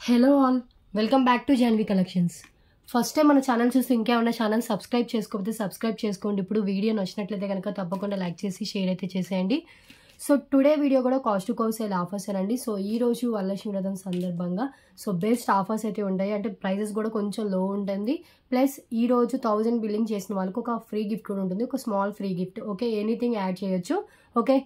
Hello all, welcome back to Janvi collections. First time మన channel చూసి ఇంకేమన్నా ఛానల్ సబ్స్క్రైబ్ చేసుకోకపోతే సబ్స్క్రైబ్ చేసుకోండి. ఇప్పుడు వీడియో నచ్చినట్లయితే కనుక తప్పకుండా లైక్ చేసి షేర్ అయితే చేసేయండి. సో టుడే వీడియో కూడా cost to cost sale offers అండి. సో ఈ రోజు వరలక్ష్మి వ్రతం సందర్భంగా సో బెస్ట్ ఆఫర్స్ అయితే ఉంటాయి. అంటే ప్రైజెస్ కూడా కొంచెం లో ఉంటుంది. ప్లస్ ఈ రోజు 1000 బిల్లింగ్ చేసిన వాళ్ళకి ఒక ఫ్రీ గిఫ్ట్ కూడా ఉంటుంది, ఒక small free gift. Okay, anything add చేయొచ్చు. ఓకే,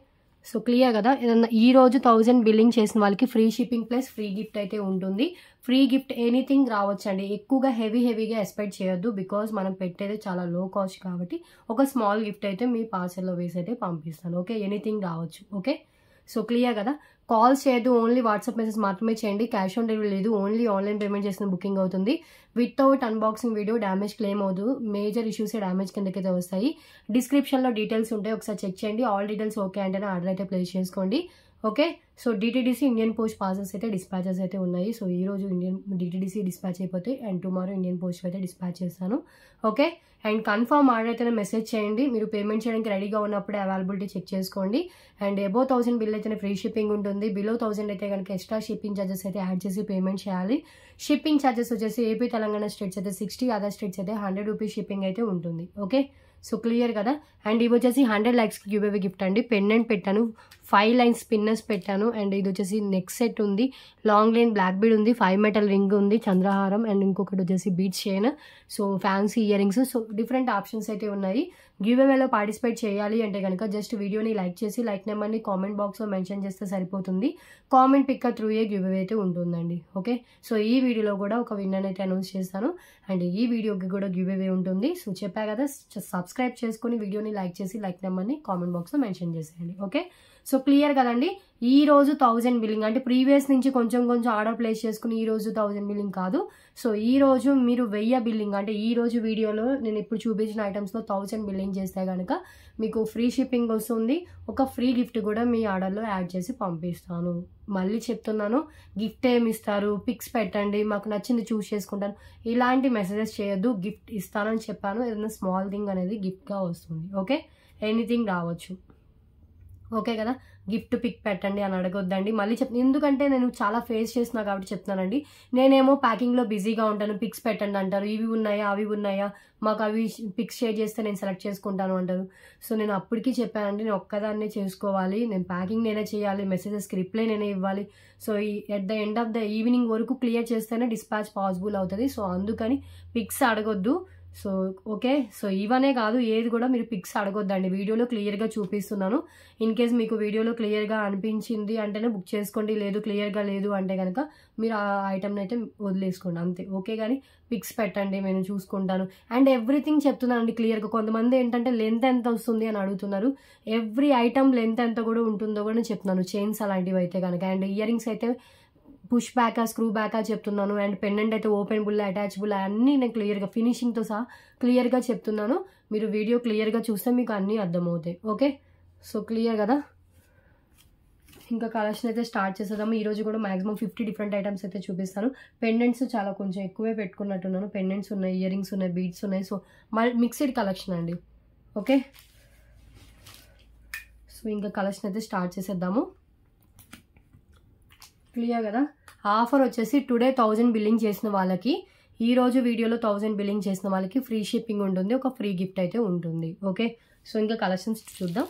సో క్లియర్ కదా. ఏదన్నా ఈ రోజు 1000 బిల్లింగ్ చేసిన వాళ్ళకి free shipping plus free gift అయితే ఉంటుంది. ఫ్రీ గిఫ్ట్ ఎనీథింగ్ రావచ్చండి. ఎక్కువగా హెవీగా ఎక్స్పెక్ట్ చేయొద్దు, బికాజ్ మనం పెట్టేది చాలా లో కాస్ట్ కాబట్టి ఒక స్మాల్ గిఫ్ట్ అయితే మీ పార్సల్లో వేసి అయితే పంపిస్తాను. ఓకే, ఎనీథింగ్ రావచ్చు. ఓకే, సో క్లియర్ కదా. కాల్స్ చేయొద్దు, ఓన్లీ వాట్సాప్ మెసేజ్ మాత్రమే చేయండి. క్యాష్ ఆన్ డెలివరీ లేదు, ఓన్లీ ఆన్లైన్ పేమెంట్ చేసిన బుకింగ్ అవుతుంది. Without unboxing video damage claim అవుతుంది. మేజర్ ఇష్యూస్ డ్యామేజ్ కిందకైతే వస్తాయి. డిస్క్రిప్షన్లో డీటెయిల్స్ ఉంటాయి, ఒకసారి చెక్ చేయండి. ఆల్ డీటెయిల్స్ ఓకే అంటేనే ఆర్డర్ అయితే ప్లేస్ చేసుకోండి. Okay, so DTDC Indian post parcels అయితే డిస్పాచెస్ అయితే ఉన్నాయి. సో ఈ రోజు ఇండియన్ డిటీడీసీ డిస్పాచ్ అయిపోతే అండ్ టుమారో ఇండియన్ పోస్ట్ అయితే డిస్పాచ్ చేస్తాను. ఓకే, అండ్ కన్ఫర్మ్ ఆర్డర్ అయితేనే మెసేజ్ చేయండి. మీరు పేమెంట్ చేయడానికి రెడీగా ఉన్నప్పుడే అవైలబిలిటీ చెక్ చేసుకోండి. అండ్ అబోవ్ 1000 బిల్ అయితేనే ఫ్రీ షిప్పింగ్ ఉంటుంది. బిలో 1000 అయితే కనుక ఎక్స్ట్రా షిప్పింగ్ ఛార్జెస్ అయితే యాడ్ చేసి పేమెంట్ చేయాలి. షిప్పింగ్ ఛార్జెస్ వచ్చేసి ఏపీ తెలంగాణ స్టేట్స్ అయితే 60, అదర్ స్టేట్స్ అయితే 100 రూపీస్ షిప్పింగ్ అయితే ఉంటుంది. ఓకే, సో క్లియర్ కదా. అండ్ ఇవి వచ్చేసి 100 lakhs గివ్అవే గిఫ్ట్ అండి. పెండెంట్ పెట్టాను, 5 lines పిన్నర్స్ పెట్టాను. అండ్ ఇది వచ్చేసి నెక్ సెట్ ఉంది, లాంగ్ లైన్ బ్లాక్ బీడ్ ఉంది, 5 metal రింగ్ ఉంది, చంద్రహారం, అండ్ ఇంకొకటి వచ్చేసి beads chain, so fancy year rings. So different options అయితే ఉన్నాయి. గివ్అవేలో పార్టిసిపేట్ చేయాలి అంటే కనుక జస్ట్ వీడియోని లైక్ చేసి లైక్ నెంబర్ని కామెంట్ బాక్స్లో మెన్షన్ చేస్తే సరిపోతుంది. Comment pick through a giveaway అయితే ఉంటుందండి. ఓకే, సో ఈ వీడియోలో కూడా ఒక విన్నర్ అయితే అనౌన్స్ చేస్తాను. అండ్ ఈ వీడియోకి కూడా గివ్అవే ఉంటుంది. సో చెప్పా కదా, సబ్స్క్రైబ్ చేసుకుని వీడియోని లైక్ చేసి లైక్ నెంబర్ని కామెంట్ బాక్స్లో మెన్షన్ చేసేయండి. ఓకే, సో క్లియర్ కదండి. ఈ రోజు 1000 బిల్లింగ్ అంటే ప్రీవియస్ నుంచి కొంచెం ఆర్డర్ ప్లేస్ చేసుకుని ఈ రోజు 1000 బిల్లింగ్ కాదు. సో ఈ రోజు మీరు 1000 బిల్లింగ్ అంటే ఈ రోజు వీడియోలో నేను ఇప్పుడు చూపించిన ఐటమ్స్లో 1000 బిల్లింగ్ చేస్తే కనుక మీకు ఫ్రీ షిప్పింగ్ వస్తుంది. ఒక ఫ్రీ గిఫ్ట్ కూడా మీ ఆర్డర్లో యాడ్ చేసి పంపిస్తాను. మళ్ళీ చెప్తున్నాను, గిఫ్ట్ ఏమి ఇస్తారు, పిక్స్ పెట్టండి, మాకు నచ్చింది చూస్ చేసుకుంటాను, ఇలాంటి మెసేజెస్ చేయొద్దు. గిఫ్ట్ ఇస్తానని చెప్పాను, ఏదైనా స్మాల్ థింగ్ అనేది గిఫ్ట్గా వస్తుంది. ఓకే, ఎనీథింగ్ రావచ్చు. ఓకే కదా, గిఫ్ట్ పిక్ పెట్టండి అని అడగొద్దండి. మళ్ళీ ఎందుకంటే నేను చాలా ఫేస్ చేస్తున్నా కాబట్టి చెప్తున్నానండి. నేనేమో ప్యాకింగ్లో బిజీగా ఉంటాను, పిక్స్ పెట్టండి అంటారు, ఇవి ఉన్నాయా అవి ఉన్నాయా, మాకు అవి పిక్స్ షేర్ చేస్తే నేను సెలెక్ట్ చేసుకుంటాను అంటారు. సో నేను అప్పటికీ చెప్పానండి, నేను ఒక్కదాన్నే చేసుకోవాలి, నేను ప్యాకింగ్ నేనే చేయాలి, మెసేజెస్కి రిప్లై నేనే ఇవ్వాలి. So at the end of the evening వరకు క్లియర్ చేస్తేనే డిస్పాచ్ పాసిబుల్ అవుతుంది. సో అందుకని పిక్స్ అడగొద్దు. సో ఓకే, సో ఇవనే కాదు, ఏది కూడా మీరు పిక్స్ అడగొద్దండి. వీడియోలో క్లియర్గా చూపిస్తున్నాను. ఇన్ కేస్ మీకు వీడియోలో క్లియర్గా అనిపించింది అంటేనే బుక్ చేసుకోండి, లేదు క్లియర్గా లేదు అంటే కనుక మీరు ఆ ఐటమ్ని అయితే వదిలేసుకోండి అంతే. ఓకే, కానీ పిక్స్ పెట్టండి, నేను చూసుకుంటాను. అండ్ ఎవ్రీథింగ్ చెప్తున్నానండి క్లియర్గా. కొంతమంది ఏంటంటే లెంత్ ఎంత వస్తుంది అని అడుగుతున్నారు. ఎవ్రీ ఐటమ్ లెంత్ ఎంత కూడా ఉంటుందో కూడా నేను చెప్తున్నాను. చైన్స్ అలాంటివి అయితే కనుక, అండ్ ఇయర్ రింగ్స్ అయితే పుష్ బ్యాకా స్క్రూ బ్యాకా చెప్తున్నాను. అండ్ పెండెంట్ అయితే ఓపెన్ బుల్ అటాచబుల్ అన్నీ నేను క్లియర్గా ఫినిషింగ్తో సహా క్లియర్గా చెప్తున్నాను. మీరు వీడియో క్లియర్గా చూస్తే మీకు అన్నీ అర్థమవుతాయి. ఓకే, సో క్లియర్ కదా. ఇంకా కలెక్షన్ అయితే స్టార్ట్ చేసేద్దాము. ఈరోజు కూడా మాక్సిమం 50 డిఫరెంట్ ఐటమ్స్ అయితే చూపిస్తాను. పెండెంట్స్ చాలా కొంచెం ఎక్కువే పెట్టుకున్నట్టున్నాను. పెండెంట్స్ ఉన్నాయి, ఇయర్ రింగ్స్ ఉన్నాయి, బీడ్స్ ఉన్నాయి. సో మిక్స్డ్ కలెక్షన్ అండి. ఓకే, సో ఇంకా కలెక్షన్ అయితే స్టార్ట్ చేసేద్దాము. క్లియర్ కదా. ఆఫర్ వచ్చేసి టుడే 1000 బిల్లింగ్ చేసిన వాళ్ళకి, ఈ రోజు వీడియోలో 1000 బిల్లింగ్ చేసిన వాళ్ళకి ఫ్రీ షిప్పింగ్ ఉంటుంది, ఒక ఫ్రీ గిఫ్ట్ అయితే ఉంటుంది. ఓకే, సో ఇంకా కలెక్షన్స్ చూద్దాం.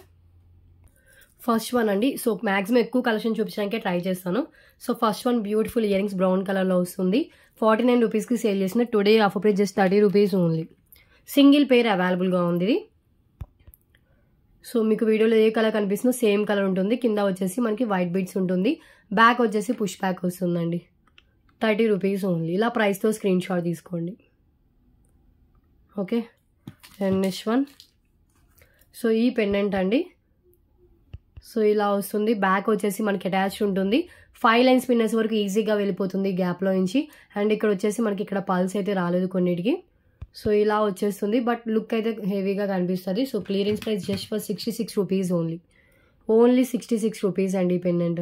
ఫస్ట్ వన్ అండి. సో మ్యాక్సిమం ఎక్కువ కలెక్షన్ చూపించడానికే ట్రై చేస్తాను. So first one beautiful ear rings brown కలర్లో వస్తుంది. 49 రూపీస్కి సేల్ చేసిన. Today offer price just 30 rupees only. Single పేర్ అవైలబుల్గా ఉంది. సో మీకు వీడియోలో ఏ కలర్ కనిపిస్తుందో సేమ్ కలర్ ఉంటుంది. కింద వచ్చేసి మనకి వైట్ బీడ్స్ ఉంటుంది. బ్యాక్ వచ్చేసి పుష్ బ్యాక్ వస్తుందండి. 30 రూపీస్ ఓన్లీ. ఇలా ప్రైస్తో స్క్రీన్ షాట్ తీసుకోండి. Okay, and next one. So ఈ పెండెంట్ అండి. సో ఇలా వస్తుంది. బ్యాక్ వచ్చేసి మనకి అటాచ్డ్ ఉంటుంది. 5 lines పిన్నర్స్ వరకు ఈజీగా వెళ్ళిపోతుంది గ్యాప్లో నుంచి. అండ్ ఇక్కడ వచ్చేసి మనకి ఇక్కడ పల్స్ అయితే రాలేదు కొన్నిటికి. సో ఇలా వచ్చేస్తుంది, బట్ లుక్ అయితే హెవీగా కనిపిస్తుంది. So clearance price just for 66 rupees only. Only 66 rupees అండి పెండెంట్.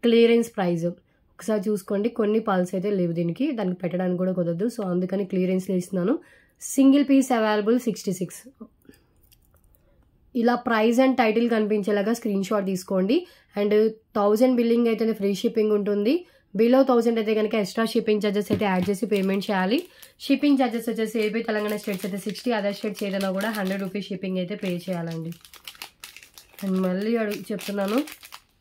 క్లియరెన్స్ ప్రైస్ ఒకసారి చూసుకోండి. కొన్ని పల్స్ అయితే లేవు దీనికి, దానికి పెట్టడానికి కూడా కుదరదు. సో అందుకని క్లియరెన్స్లో ఇస్తున్నాను. Single piece available 66. ఇలా ప్రైస్ అండ్ టైటిల్ కనిపించేలాగా స్క్రీన్ షాట్ తీసుకోండి. అండ్ 1000 బిల్లింగ్ అయితే ఫ్రీ షిప్పింగ్ ఉంటుంది. బిలో 1000 అయితే కనుక ఎక్స్ట్రా షిప్పింగ్ ఛార్జెస్ అయితే యాడ్ చేసి పేమెంట్ చేయాలి. షిప్పింగ్ ఛార్జెస్ వచ్చేసి ఏపీ తెలంగాణ స్టేట్స్ అయితే 60, అదర్ స్టేట్స్ ఏదైనా కూడా 100 రూపీస్ షిప్పింగ్ అయితే పే చేయాలండి. అండ్ మళ్ళీ చెప్తున్నాను,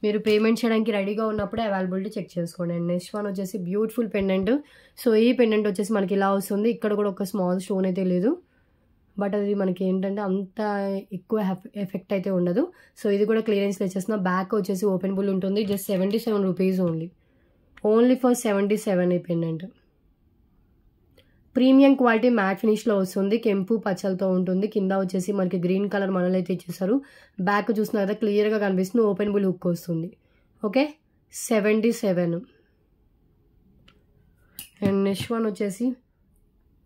మీరు పేమెంట్ చేయడానికి రెడీగా ఉన్నప్పుడే అవైలబిలిటీ చెక్ చేసుకోండి. అండ్ నెక్స్ట్ వన్ వచ్చేసి బ్యూటిఫుల్ పెండెంట్. సో ఈ పెండెంట్ వచ్చేసి మనకి ఇలా వస్తుంది. ఇక్కడ కూడా ఒక స్మాల్ స్టోన్ అయితే లేదు, బట్ అది మనకి ఏంటంటే అంత ఎక్కువ ఎఫెక్ట్ అయితే ఉండదు. సో ఇది కూడా క్లియరెన్స్లో వచ్చేసిన. బ్యాక్ వచ్చేసి ఓపెనబుల్ ఉంటుంది. జస్ట్ 77 రూపీస్ ఓన్లీ ఫర్ 77 ఈ పెండెంట్. ప్రీమియం క్వాలిటీ మ్యాట్ ఫినిష్లో వస్తుంది. కెంపు పచ్చలతో ఉంటుంది. కింద వచ్చేసి మనకి గ్రీన్ కలర్ మనలు అయితే ఇచ్చేసారు. బ్యాక్ చూసినా కదా క్లియర్గా కనిపిస్తుంది. ఓపెనబుల్ హుక్ వస్తుంది. ఓకే 77. అండ్ నెక్స్ట్ వన్ వచ్చేసి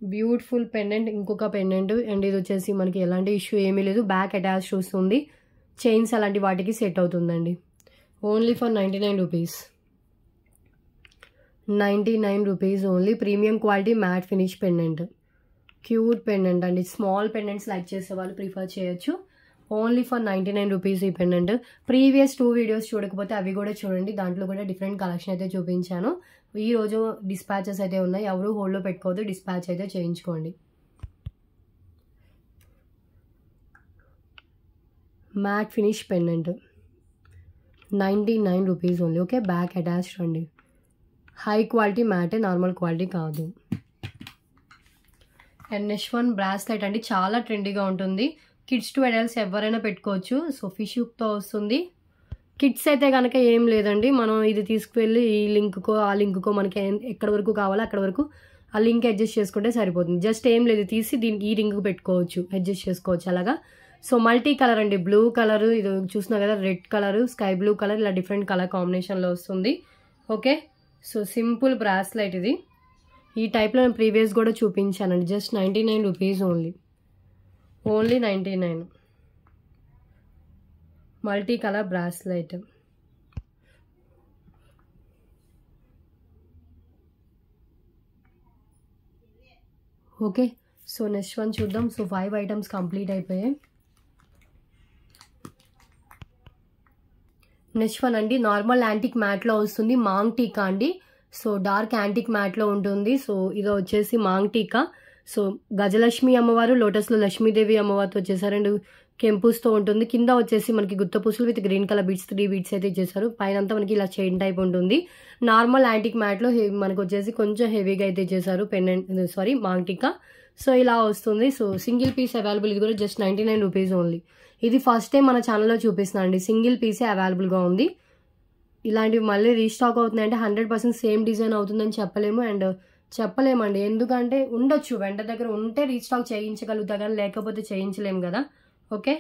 బ్యూటిఫుల్ పెండెంట్, ఇంకొక పెండెంట్. అండ్ ఇది వచ్చేసి మనకి ఎలాంటి ఇష్యూ ఏమీ లేదు. బ్యాక్ అటాచ్ వస్తుంది. చైన్స్ అలాంటి వాటికి సెట్ అవుతుందండి. Only for 99 rupees. 99 rupees only. Premium quality matte finish pendant. Cute pendant అండి. స్మాల్ పెండెంట్స్ లైక్ చేసే వాళ్ళు ప్రిఫర్ చేయొచ్చు. ఓన్లీ ఫర్ 99 రూపీస్ ఈ పెండెంట్. ప్రీవియస్ 2 వీడియోస్ చూడకపోతే అవి కూడా చూడండి. దాంట్లో కూడా డిఫరెంట్ కలెక్షన్ అయితే చూపించాను. ఈరోజు డిస్పాచెస్ అయితే ఉన్నాయి. ఎవరు హోల్డ్లో పెట్టుకోవద్దు, డిస్పాచ్ అయితే చేయించుకోండి. Matte finish pendant 99 rupees only. Okay back attached అండి. హై క్వాలిటీ మ్యాటే, నార్మల్ క్వాలిటీ కాదు. అండ్ నెక్స్ట్ వన్ బ్రాస్లెట్ అండి. చాలా ట్రెండీగా ఉంటుంది. కిడ్స్ టు అడల్ట్స్ ఎవరైనా పెట్టుకోవచ్చు. సో ఫిష్ హుక్తో వస్తుంది. కిడ్స్ అయితే కనుక ఏం లేదండి, మనం ఇది తీసుకువెళ్ళి ఈ లింక్కో ఆ లింక్కో మనకి ఎక్కడ వరకు కావాలో అక్కడ వరకు ఆ లింక్ అడ్జస్ట్ చేసుకుంటే సరిపోతుంది. జస్ట్ ఏం లేదు, తీసి దీనికి ఈ లింక్కి పెట్టుకోవచ్చు, అడ్జస్ట్ చేసుకోవచ్చు అలాగా. సో మల్టీ కలర్ అండి. బ్లూ కలర్, ఇది చూసినా కదా red colour, sky blue colour, ఇలా డిఫరెంట్ కలర్ కాంబినేషన్లో వస్తుంది. ఓకే సో సింపుల్ బ్రాస్లెట్ ఇది. ఈ టైప్లో నేను ప్రీవియస్ కూడా చూపించానండి. Just 99 rupees only. Only 99. Multi colour bracelet. Okay so next one చూద్దాం. సో 5 ఐటమ్స్ కంప్లీట్ అయిపోయాయి. నెక్స్ట్ వన్ అండి, నార్మల్ యాంటిక్ మ్యాట్లో వస్తుంది. మాంగ్ టీకా అండి. సో డార్క్ యాంటిక్ మ్యాట్లో ఉంటుంది. సో ఇది వచ్చేసి మాంగ్ టీకా. సో గజలక్ష్మి అమ్మవారు, లోటస్లో లక్ష్మీదేవి అమ్మవారితో వచ్చేసారు. అండ్ కెంపుస్తో ఉంటుంది. కింద వచ్చేసి మనకి గుత్తపూసలు with green colour beads, 3 beads అయితే ఇచ్చేసారు. పైన అంతా మనకి ఇలా చైన్ టైప్ ఉంటుంది. నార్మల్ యాంటిక్ మ్యాట్లో మనకు వచ్చేసి కొంచెం హెవీగా అయితే ఇచ్చేసారు pendant, sorry maang tikka. So ఇలా వస్తుంది. So single piece available. ఇది కూడా జస్ట్ 99 రూపీస్ ఓన్లీ. ఇది ఫస్ట్ టైం మన ఛానల్లో చూపిస్తున్నాను అండి. సింగిల్ పీసే అవైలబుల్గా ఉంది. ఇలాంటివి మళ్ళీ రీస్టాక్ అవుతున్నాయంటే 100% సేమ్ డిజైన్ అవుతుందని చెప్పలేము. అండ్ చెప్పలేమండి, ఎందుకంటే ఉండొచ్చు వెంట దగ్గర ఉంటే రీస్టాక్ చేయించగలుగుతా, కానీ లేకపోతే చేయించలేము కదా. ఓకే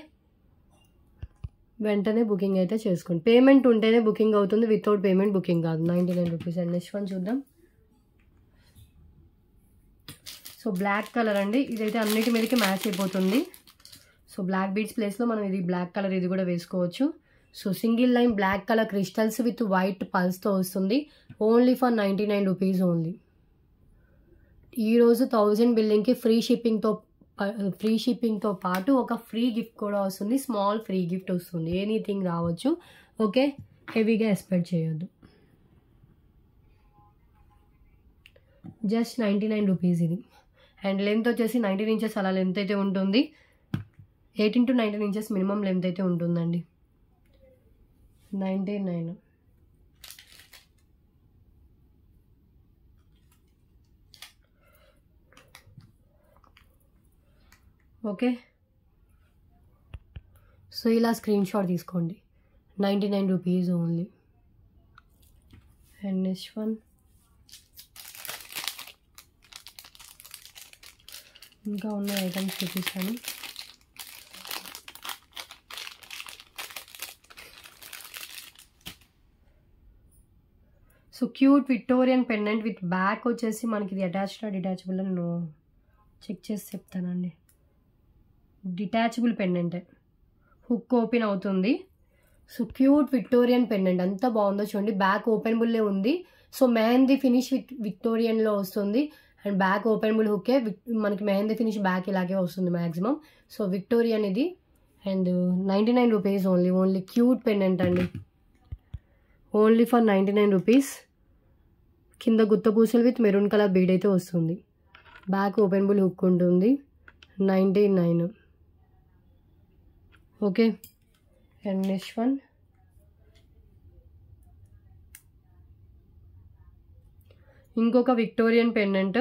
వెంటనే బుకింగ్ అయితే చేసుకోండి. పేమెంట్ ఉంటేనే బుకింగ్ అవుతుంది, వితౌట్ పేమెంట్ బుకింగ్ కాదు. 99 రూపీస్. అండ్ నెక్స్ట్ వన్ చూద్దాం. సో బ్లాక్ కలర్ అండి. ఇదైతే అన్నిటి మీదకి మ్యాచ్ అయిపోతుంది. సో బ్లాక్ బీడ్స్ ప్లేస్లో మనం ఇది బ్లాక్ కలర్ ఇది కూడా వేసుకోవచ్చు. So single line black colour crystals with white పల్స్తో వస్తుంది. Only for 99 rupees only. ఈరోజు 1000 బిల్లింగ్కి ఫ్రీ షిప్పింగ్తో పాటు ఒక ఫ్రీ గిఫ్ట్ కూడా వస్తుంది. స్మాల్ ఫ్రీ గిఫ్ట్ వస్తుంది. ఎనీథింగ్ రావచ్చు. ఓకే హెవీగా ఎక్స్పెక్ట్ చేయొద్దు. జస్ట్ 99 రూపీస్ ఇది. అండ్ లెంత్ వచ్చేసి 19 ఇంచెస్ అలా లెంత్ అయితే ఉంటుంది. 18 to 19 ఇంచెస్ మినిమం లెంత్ అయితే ఉంటుందండి. 99. ఓకే సో ఇలా స్క్రీన్ షాట్ తీసుకోండి. 99 rupees only. And next one ఇంకా ఉన్న ఐటమ్స్ చూపిస్తాను. So cute Victorian pendant with back వచ్చేసి మనకి ఇది అటాచ్డ్ డిటాచబుల్ అని నేను చెక్ చేసి చెప్తానండి. డిటాచబుల్ పెండెంట్, హుక్ ఓపెన్ అవుతుంది. సో క్యూట్ విక్టోరియన్ పెండెంట్ ఎంత బాగుందో చూడండి. బ్యాక్ ఓపెనబుల్లే ఉంది. సో మెహందీ ఫినిష్ విత్ విక్టోరియన్లో వస్తుంది. అండ్ బ్యాక్ ఓపెనబుల్ హుక్కే, మనకి మెహందీ ఫినిష్ బ్యాక్ ఇలాగే వస్తుంది మ్యాక్సిమం. సో విక్టోరియన్ ఇది. And 99 rupees only. Cute pendant అండి. Only for 99 rupees. కింద గుత్త పూసలు విత్ మెరూన్ కలర్ బీడ్ అయితే వస్తుంది. బ్యాక్ ఓపెనబుల్ హుక్ ఉంటుంది. 99. ఓకే. అండ్ నెక్స్ట్ వన్ ఇంకొక విక్టోరియన్ పెండెంట్.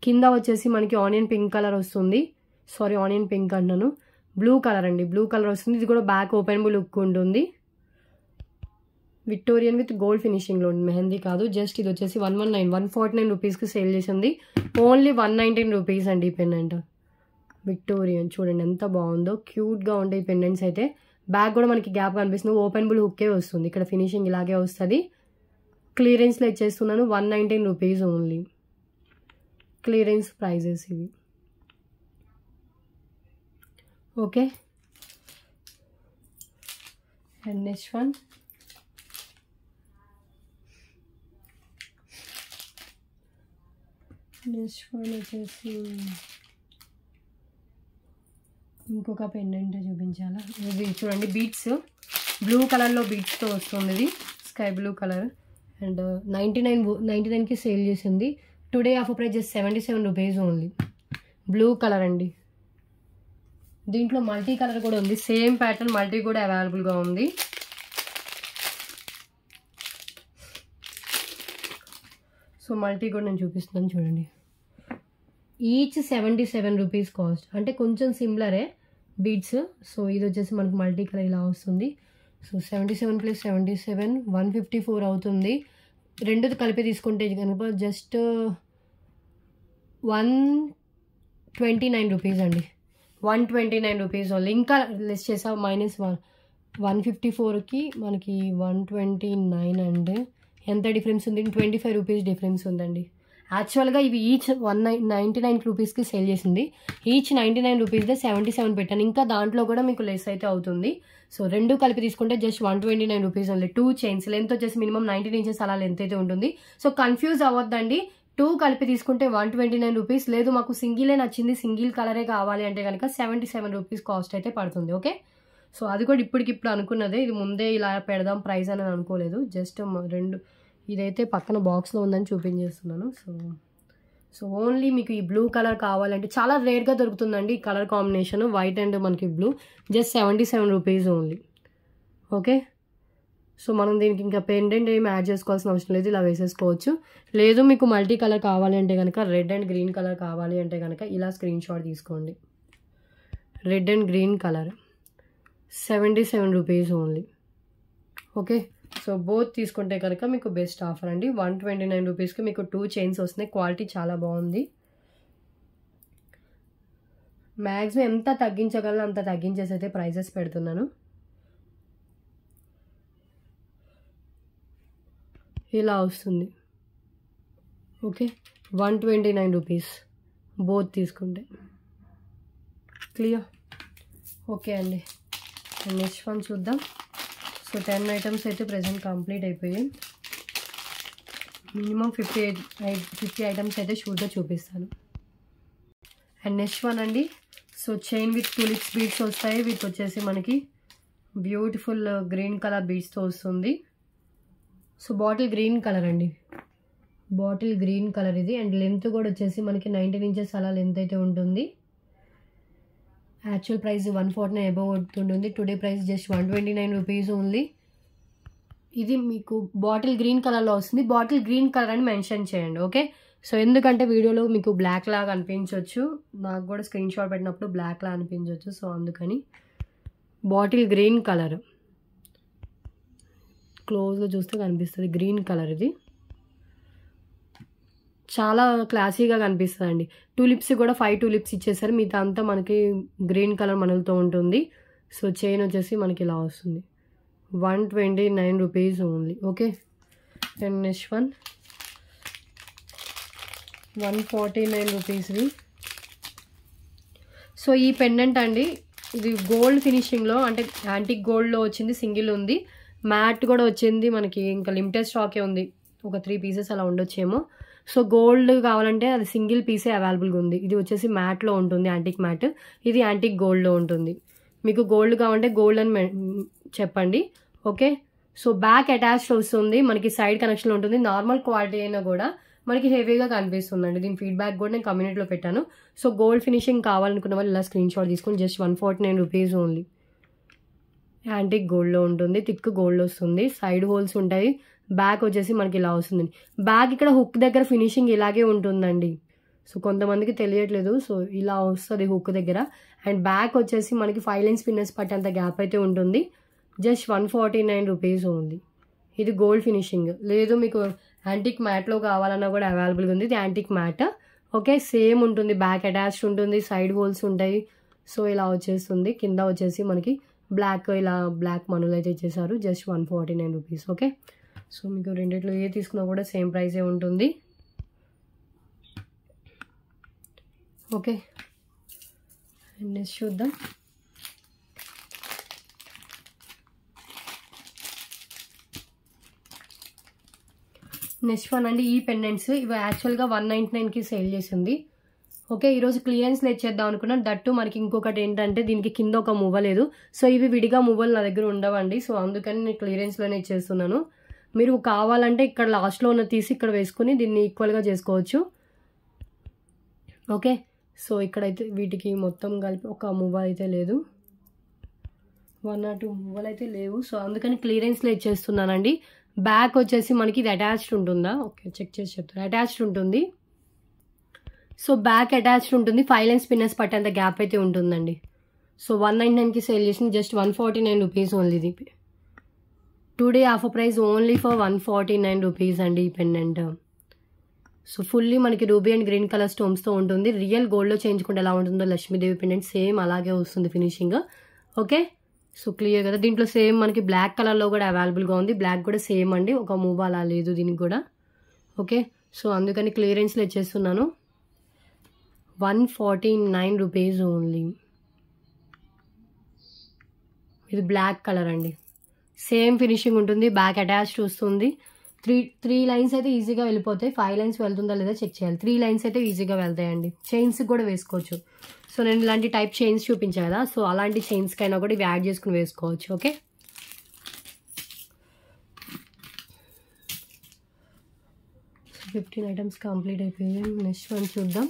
కింద వచ్చేసి మనకి ఆనియన్ పింక్ కలర్ వస్తుంది. సారీ, ఆనియన్ పింక్ అంటున్నాను, బ్లూ కలర్ అండి. బ్లూ కలర్ వస్తుంది. ఇది కూడా బ్యాక్ ఓపెనబుల్ హుక్ ఉంటుంది. విక్టోరియన్ విత్ గోల్డ్ ఫినిషింగ్లో ఉంది, మెహందీ కాదు. జస్ట్ ఇది వచ్చేసి 149 రూపీస్కి సేల్ చేసింది. ఓన్లీ 119 రూపీస్ అండి ఈ పెండెంట్. విక్టోరియన్ చూడండి ఎంత బాగుందో, క్యూట్గా ఉండే ఈ పెండెంట్స్ అయితే. బ్యాక్ కూడా మనకి గ్యాప్ కనిపిస్తుంది, ఓపెనబుల్ హుక్కే వస్తుంది. ఇక్కడ ఫినిషింగ్ ఇలాగే వస్తుంది. క్లియరెన్స్లో ఇచ్చేస్తున్నాను, 119 రూపీస్ ఓన్లీ. క్లియరెన్స్ ప్రైజెస్ ఇవి. ఓకే. అండ్ నెక్స్ట్ వన్ వచ్చేసి ఇంకొక పెండెంట్ చూపించాలా. ఇది చూడండి, బీట్స్ బ్లూ కలర్లో బీట్స్తో వస్తుంది. ఇది స్కై బ్లూ కలర్ అండ్ 99కి సేల్ చేసింది. Today offer price just 77 rupees only. Blue colour అండి. దీంట్లో మల్టీ కలర్ కూడా ఉంది, సేమ్ ప్యాటర్న్ మల్టీ కూడా అవైలబుల్గా ఉంది. సో మల్టీ కూడా నేను చూపిస్తున్నాను చూడండి. ఈచ్ 77 రూపీస్ కాస్ట్, అంటే కొంచెం సిమిలరే బీడ్స్. సో ఇది వచ్చేసి మనకు మల్టీ కలర్ ఇలా వస్తుంది. సో 77 + 77 154 అవుతుంది. రెండు కలిపి తీసుకుంటే కనుక జస్ట్ 129 రూపీస్ అండి. 129 రూపీస్ ఓన్లీ. ఇంకా లెస్ చేసా, -154కి మనకి 129 అండి. ఎంత డిఫరెన్స్ ఉంది? 25 రూపీస్ డిఫరెన్స్ ఉందండి. యాక్చువల్గా ఇవి ఈచ్ 199 రూపీస్కి సేల్ చేసింది. ఈచ్ 99 రూపీస్దే 77 పెట్టాను. ఇంకా దాంట్లో కూడా మీకు లెస్ అయితే అవుతుంది. సో రెండు కలిపి తీసుకుంటే just 129 rupees only. 2 chains length వచ్చేసి మినిమం 19 ఇంచెస్ అలా లెంత్ అయితే ఉంటుంది. So confuse అవ్వద్దండి. 2 కలిపి తీసుకుంటే 129 రూపీస్. లేదు మాకు సింగిలే నచ్చింది, సింగిల్ కలరే కావాలి అంటే కనుక 77 రూపీస్ కాస్ట్ అయితే పడుతుంది. ఓకే. సో అది కూడా ఇప్పటికిప్పుడు అనుకున్నదే, ఇది ముందే ఇలా పెడదాం ప్రైస్ అని అనుకోలేదు. జస్ట్ రెండు, ఇదైతే పక్కన బాక్స్లో ఉందని చూపించేస్తున్నాను. సో ఓన్లీ మీకు ఈ బ్లూ కలర్ కావాలంటే చాలా రేర్గా దొరుకుతుందండి ఈ కలర్ కాంబినేషన్, వైట్ అండ్ మనకి blue. Just 77 rupees only. Okay. So మనం దీనికి ఇంకా పెండెంట్ ఏమి యాడ్ చేసుకోవాల్సిన అవసరం లేదు, ఇలా వేసేసుకోవచ్చు. లేదు మీకు మల్టీ కలర్ కావాలి అంటే కనుక, రెడ్ అండ్ గ్రీన్ కలర్ కావాలి అంటే కనుక ఇలా స్క్రీన్ షాట్ తీసుకోండి. Red and green colour 77 rupees only. Okay. So both తీసుకుంటే కనుక మీకు బెస్ట్ ఆఫర్ అండి. 129 రూపీస్కి మీకు 2 చైన్స్ వస్తున్నాయి. క్వాలిటీ చాలా బాగుంది. మ్యాక్సిమం ఎంత తగ్గించగలను అంత తగ్గించేసి అయితే ప్రైజెస్ పెడుతున్నాను. ఇలా వస్తుంది. ఓకే. 129 రూపీస్ బోత్ తీసుకుంటే. క్లియర్? ఓకే అండి. నెక్స్ట్ వన్ చూద్దాం. సో 10 ఐటమ్స్ అయితే ప్రెజెంట్ కంప్లీట్ అయిపోయాయి. మినిమం 50 ఐటమ్స్ అయితే షూట్గా చూపిస్తాను. అండ్ నెక్స్ట్ వన్ అండి. So chain with tulips beads వస్తాయి. విత్ వచ్చేసి మనకి బ్యూటిఫుల్ గ్రీన్ కలర్ బీడ్స్తో వస్తుంది. సో బాటిల్ గ్రీన్ కలర్ అండి, బాటిల్ గ్రీన్ కలర్ ఇది. అండ్ లెంత్ కూడా వచ్చేసి మనకి 19 ఇంచెస్ అలా లెంత్ అయితే ఉంటుంది. యాక్చువల్ ప్రైస్ 149 అబవ్ ఉంటుంది. Today price just 129 rupees only. ఇది మీకు బాటిల్ గ్రీన్ కలర్లో వస్తుంది. బాటిల్ గ్రీన్ కలర్ అని మెన్షన్ చేయండి. ఓకే. సో ఎందుకంటే వీడియోలో మీకు బ్లాక్ లాగా అనిపించవచ్చు, నాకు కూడా స్క్రీన్ షాట్ పెట్టినప్పుడు బ్లాక్ లాగా అనిపించవచ్చు. సో అందుకని బాటిల్ గ్రీన్ కలర్, క్లోజ్గా చూస్తే కనిపిస్తుంది గ్రీన్ కలర్. ఇది చాలా క్లాసీగా కనిపిస్తుంది అండి. టూలిప్స్ కూడా 5 టూలిప్స్ ఇచ్చేసారు, మిగతా అంతా మనకి గ్రీన్ కలర్ మనలతో ఉంటుంది. సో చైన్ వచ్చేసి మనకి ఇలా వస్తుంది. 129 rupees only. Okay. And next one 149 రూపీస్వి. సో ఈ పెండెంట్ అండి, ఇది గోల్డ్ ఫినిషింగ్లో, అంటే యాంటిక్ గోల్డ్లో వచ్చింది. సింగిల్ ఉంది, మ్యాట్ కూడా వచ్చింది మనకి. ఇంకా లిమిటెడ్ స్టాకే ఉంది, ఒక 3 పీసెస్ అలా ఉండొచ్చేమో. సో గోల్డ్ కావాలంటే అది సింగిల్ పీసే అవైలబుల్గా ఉంది. ఇది వచ్చేసి మ్యాట్లో ఉంటుంది, యాంటిక్ మ్యాట్. ఇది యాంటిక్ గోల్డ్లో ఉంటుంది. మీకు గోల్డ్ కావాలంటే గోల్డ్ అని చెప్పండి. ఓకే. సో బ్యాక్ అటాచ్డ్ వస్తుంది, మనకి సైడ్ కనెక్షన్ ఉంటుంది. నార్మల్ క్వాలిటీ అయినా కూడా మనకి హెవీగా కనిపిస్తుందండి. దీని ఫీడ్బ్యాక్ కూడా నేను కమ్యూనిటీలో పెట్టాను. సో గోల్డ్ ఫినిషింగ్ కావాలనుకున్న వాళ్ళు ఇలా స్క్రీన్ షాట్ తీసుకొని జస్ట్ 149 రూపీస్ ఓన్లీ. యాంటిక్ గోల్డ్లో ఉంటుంది, థిక్ గోల్డ్ వస్తుంది, సైడ్ హోల్స్ ఉంటాయి. బ్యాక్ వచ్చేసి మనకి ఇలా వస్తుంది. బ్యాక్ ఇక్కడ హుక్ దగ్గర ఫినిషింగ్ ఇలాగే ఉంటుందండి. సో కొంతమందికి తెలియట్లేదు. సో ఇలా వస్తుంది హుక్ దగ్గర. అండ్ బ్యాక్ వచ్చేసి మనకి 5 లైన్స్ పిన్నెస్ పట్టేంత గ్యాప్ అయితే ఉంటుంది. Just 149 rupees only. ఇది గోల్డ్ ఫినిషింగ్. లేదు మీకు యాంటిక్ మ్యాట్లో కావాలన్నా కూడా అవైలబుల్గా ఉంది. ఇది యాంటిక్ మ్యాట్. ఓకే, సేమ్ ఉంటుంది, బ్యాక్ అటాచ్డ్ ఉంటుంది, సైడ్ హోల్స్ ఉంటాయి. సో ఇలా వచ్చేస్తుంది. కింద వచ్చేసి మనకి బ్లాక్, ఇలా బ్లాక్ మనులు అయితే ఇచ్చేసారు. Just 149 rupees. ఓకే, సో మీకు రెండిట్లో ఏ తీసుకున్నా కూడా సేమ్ ప్రైసే ఉంటుంది. ఓకే, నెక్స్ట్ చూద్దాం. నెక్స్ట్ వన్ అండి, ఈ పెండెంట్స్. ఇవి యాక్చువల్గా 199కి సేల్ చేసింది. ఓకే, ఈరోజు క్లియరెన్స్లో ఇచ్చేద్దాం అనుకున్నాను. దట్టు మనకి ఇంకొకటి ఏంటంటే దీనికి కింద ఒక మువ్వ లేదు. సో ఇవి విడిగా మువ్వలు నా దగ్గర ఉండవండి. సో అందుకని నేను క్లియరెన్స్లోనే ఇచ్చేస్తున్నాను. మీరు కావాలంటే ఇక్కడ లాస్ట్లో ఉన్న తీసి ఇక్కడ వేసుకుని దీన్ని ఈక్వల్గా చేసుకోవచ్చు. ఓకే, సో ఇక్కడైతే వీటికి మొత్తం కలిపి ఒక మువ్వ అయితే లేదు, 1 or 2 మువ్వలు అయితే లేవు. సో అందుకని క్లియరెన్స్లో ఇచ్చేస్తున్నానండి. బ్యాక్ వచ్చేసి మనకి ఇది అటాచ్డ్ ఉంటుందా, ఓకే చెక్ చేసి చెప్తాను. అటాచ్డ్ ఉంటుంది. సో బ్యాక్ అటాచ్డ్ ఉంటుంది, 5 లైన్స్ పిన్నెస్ పట్టేంత గ్యాప్ అయితే ఉంటుందండి. సో 199కి సేల్ చేసింది, జస్ట్ 149 రూపీస్ ఓన్లీ. ఇది today offer price only for 149 rupees అండి ఈ పెండెంట్. సో ఫుల్లీ మనకి రూబీ అండ్ గ్రీన్ కలర్ స్టోన్స్తో ఉంటుంది. రియల్ గోల్డ్లో చేయించుకుంటే ఎలా ఉంటుందో లక్ష్మీదేవి పెండెంట్ సేమ్ అలాగే వస్తుంది ఫినిషింగ్. ఓకే, సో క్లియర్ కదా. దీంట్లో సేమ్ మనకి బ్లాక్ కలర్లో కూడా అవైలబుల్గా ఉంది. బ్లాక్ కూడా సేమ్ అండి, ఒక మూవ్ అలా లేదు దీనికి కూడా. ఓకే, సో అందుకని క్లియరెన్స్లో ఇచ్చేస్తున్నాను. 149 రూపీస్ ఓన్లీ. ఇది బ్లాక్ కలర్ అండి, సేమ్ ఫినిషింగ్ ఉంటుంది, బ్యాక్ అటాచ్డ్ వస్తుంది. త్రీ లైన్స్ అయితే ఈజీగా వెళ్ళిపోతాయి. 5 లైన్స్ వెళ్తుందా లేదా చెక్ చేయాలి. 3 లైన్స్ అయితే ఈజీగా వెళ్తాయండి. చైన్స్ కూడా వేసుకోవచ్చు. సో నేను ఇలాంటి టైప్ చైన్స్ చూపించాను కదా, సో అలాంటి చైన్స్కైనా కూడా ఇవి యాడ్ చేసుకుని వేసుకోవచ్చు. ఓకే, సో 15 ఐటమ్స్ కంప్లీట్ అయిపోయాయి. నెక్స్ట్ వన్ చూద్దాం.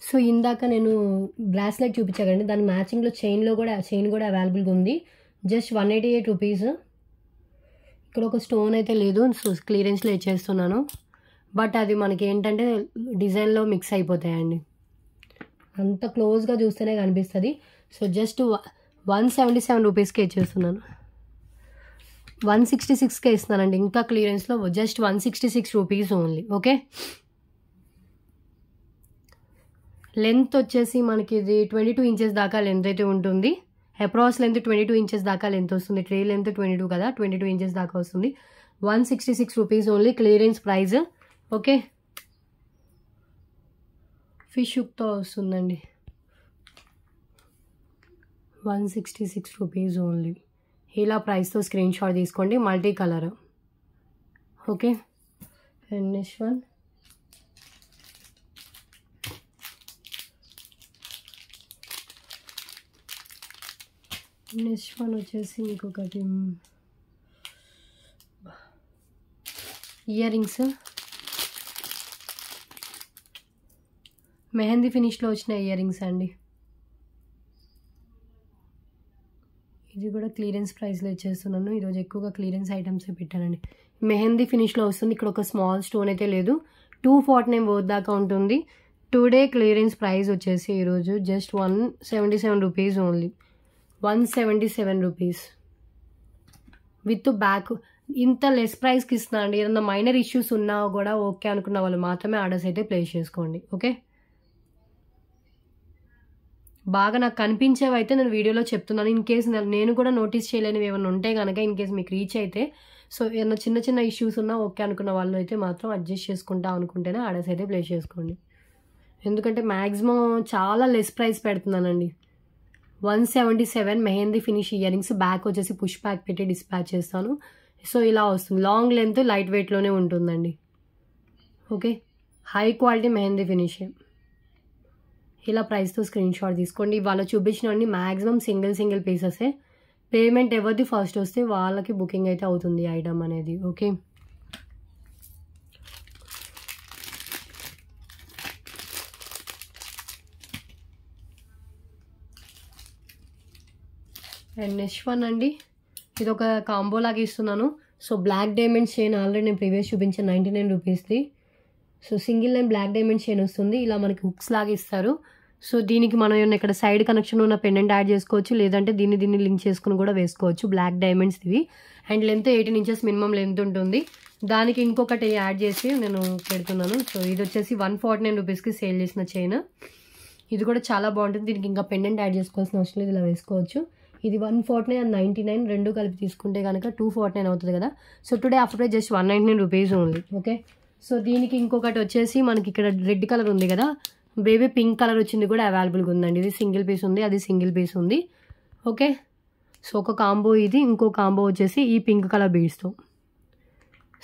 సో ఇందాక నేను బ్రాస్లెట్ చూపించాకండి, దాని మ్యాచింగ్లో చైన్ కూడా అవైలబుల్గా ఉంది. Just 188 rupees. ఇక్కడ ఒక స్టోన్ అయితే లేదు, సో క్లియరెన్స్లో ఇచ్చేస్తున్నాను. బట్ అది మనకి ఏంటంటే డిజైన్లో మిక్స్ అయిపోతాయండి, అంత క్లోజ్గా చూస్తేనే కనిపిస్తుంది. సో జస్ట్ 177 రూపీస్కే ఇచ్చేస్తున్నాను. 166కే ఇస్తున్నానండి ఇంకా క్లియరెన్స్లో. Just 166 rupees only. Okay, length వచ్చేసి మనకి ఇది 22 ఇంచెస్ దాకా లెంత్ అయితే ఉంటుంది. అప్రాక్స్ లెంత్ 22 ఇంచెస్ దాకా లెంత్ వస్తుంది. ట్రే లెంత్ 22 కదా, 22 ఇంచెస్ దాకా వస్తుంది. 166 rupees only, clearance price. Okay, fish హుక్తో వస్తుందండి. 166 రూపీస్ ఓన్లీ. ఇలా ప్రైస్తో స్క్రీన్ షాట్ తీసుకోండి, multi colour. Okay, and next one. Next one వచ్చేసి ఇంకొకటి ఇయర్ రింగ్స్, మెహందీ ఫినిష్లో వచ్చిన ఇయర్ రింగ్స్ అండి. ఇది కూడా క్లియరెన్స్ ప్రైస్లో ఇచ్చేస్తున్నాను. ఈరోజు ఎక్కువగా క్లియరెన్స్ ఐటమ్స్ పెట్టానండి. మెహందీ ఫినిష్లో వస్తుంది. ఇక్కడ ఒక స్మాల్ స్టోన్ అయితే లేదు. 249 వర్త్ దాకా ఉంటుంది. టుడే క్లియరెన్స్ ప్రైస్ వచ్చేసి ఈరోజు just 177 rupees only. 177 rupees with back. ఇంత లెస్ ప్రైస్కి ఇస్తున్నా అండి. ఏదన్నా మైనర్ ఇష్యూస్ ఉన్నా కూడా ఓకే అనుకున్న వాళ్ళు మాత్రమే ఆర్డర్స్ అయితే ప్లేస్ చేసుకోండి. ఓకే, బాగా నాకు కనిపించేవి అయితే నేను వీడియోలో చెప్తున్నాను. ఇన్ కేస్ నేను కూడా నోటీస్ చేయలేనివి ఏమైనా ఉంటే కనుక ఇన్ కేస్ మీకు రీచ్ అయితే, సో ఏమైనా చిన్న ఇష్యూస్ ఉన్నా ఓకే అనుకున్న వాళ్ళు అయితే మాత్రం అడ్జస్ట్ చేసుకుంటా అనుకుంటేనే ఆర్డర్స్ అయితే ప్లేస్ చేసుకోండి. ఎందుకంటే మ్యాక్సిమం చాలా లెస్ ప్రైస్ పెడుతున్నానండి. 177 mehndi finish ear rings. Back వచ్చేసి పుష్ బ్యాక్ పెట్టి డిస్పాచ్ చేస్తాను. సో ఇలా వస్తుంది. లాంగ్ లెంత్ లైట్ వెయిట్లోనే ఉంటుందండి. Okay, high quality mehndi finish. ఇలా ప్రైస్తో స్క్రీన్ షాట్ తీసుకోండి. వాళ్ళు చూపించినవన్నీ మ్యాక్సిమం సింగిల్ పీసెసే. పేమెంట్ ఎవరిది ఫస్ట్ వస్తే వాళ్ళకి బుకింగ్ అయితే అవుతుంది ఐటమ్ అనేది. ఓకే, అండ్ నెక్స్ట్ వన్ అండి, ఇది ఒక కాంబో లాగా ఇస్తున్నాను. So black diamonds chain already నేను ప్రీవియస్ చూపించాను 99 రూపీస్ది. So single line black diamond chain వస్తుంది. ఇలా మనకి హుక్స్ లాగా ఇస్తారు. సో దీనికి మనం ఏమన్నా ఇక్కడ సైడ్ కనెక్షన్ ఉన్న పెండెంట్ యాడ్ చేసుకోవచ్చు, లేదంటే దీన్ని లింక్ చేసుకుని కూడా వేసుకోవచ్చు. బ్లాక్ డైమండ్స్ ఇవి and length 18 inches minimum length ఉంటుంది. దానికి ఇంకొకటి యాడ్ చేసి నేను పెడుతున్నాను. సో ఇది వచ్చేసి 149 రూపీస్కి సేల్ చేసిన చైన్. ఇది కూడా చాలా బాగుంటుంది. దీనికి ఇంకా పెండెంట్ యాడ్ చేసుకోవాల్సిన అవసరం లేదు, ఇలా వేసుకోవచ్చు. ఇది 149 అండ్ 99 రెండు కలిపి తీసుకుంటే కనుక 249 అవుతుంది కదా. So today offer price just 199 rupees only. Okay, so దీనికి ఇంకొకటి వచ్చేసి మనకి ఇక్కడ రెడ్ కలర్ ఉంది కదా, బేబీ పింక్ కలర్ వచ్చింది కూడా అవైలబుల్గా ఉందండి. ఇది సింగిల్ పీస్ ఉంది, అది సింగిల్ పీస్ ఉంది. ఓకే, సో ఒక కాంబో ఇది, ఇంకో కాంబో వచ్చేసి ఈ పింక్ కలర్ బీడ్స్తో.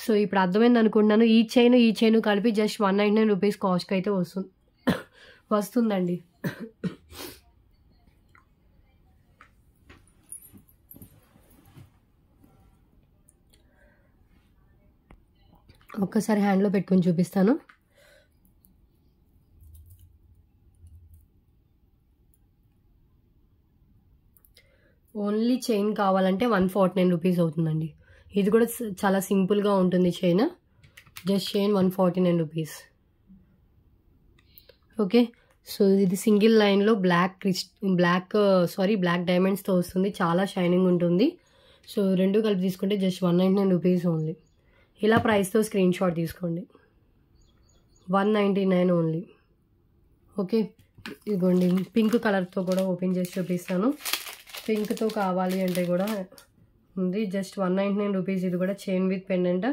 సో ఇప్పుడు అర్థమైంది అనుకుంటున్నాను. ఈ చైన్ కలిపి జస్ట్ 199 రూపీస్ కాస్ట్కి అయితే వస్తుందండి. ఒక్కసారి హ్యాండ్లో పెట్టుకొని చూపిస్తాను. ఓన్లీ చైన్ కావాలంటే 149 రూపీస్ అవుతుందండి. ఇది కూడా చాలా సింపుల్గా ఉంటుంది chain. Just chain 149 rupees. Okay, so ఇది సింగిల్ లైన్లో బ్లాక్ డైమండ్స్తో వస్తుంది. చాలా షైనింగ్ ఉంటుంది. సో రెండు కలిపి తీసుకుంటే జస్ట్ 199 రూపీస్ ఓన్లీ. ఇలా ప్రైస్తో స్క్రీన్ షాట్ తీసుకోండి. 199 ఓన్లీ. ఓకే, ఇదిగోండి పింక్ కలర్తో కూడా ఓపెన్ చేసి చూపిస్తాను. పింక్తో కావాలి అంటే కూడా ఉంది. Just 199 rupees. ఇది కూడా చైన్ విత్ పెండెంట్.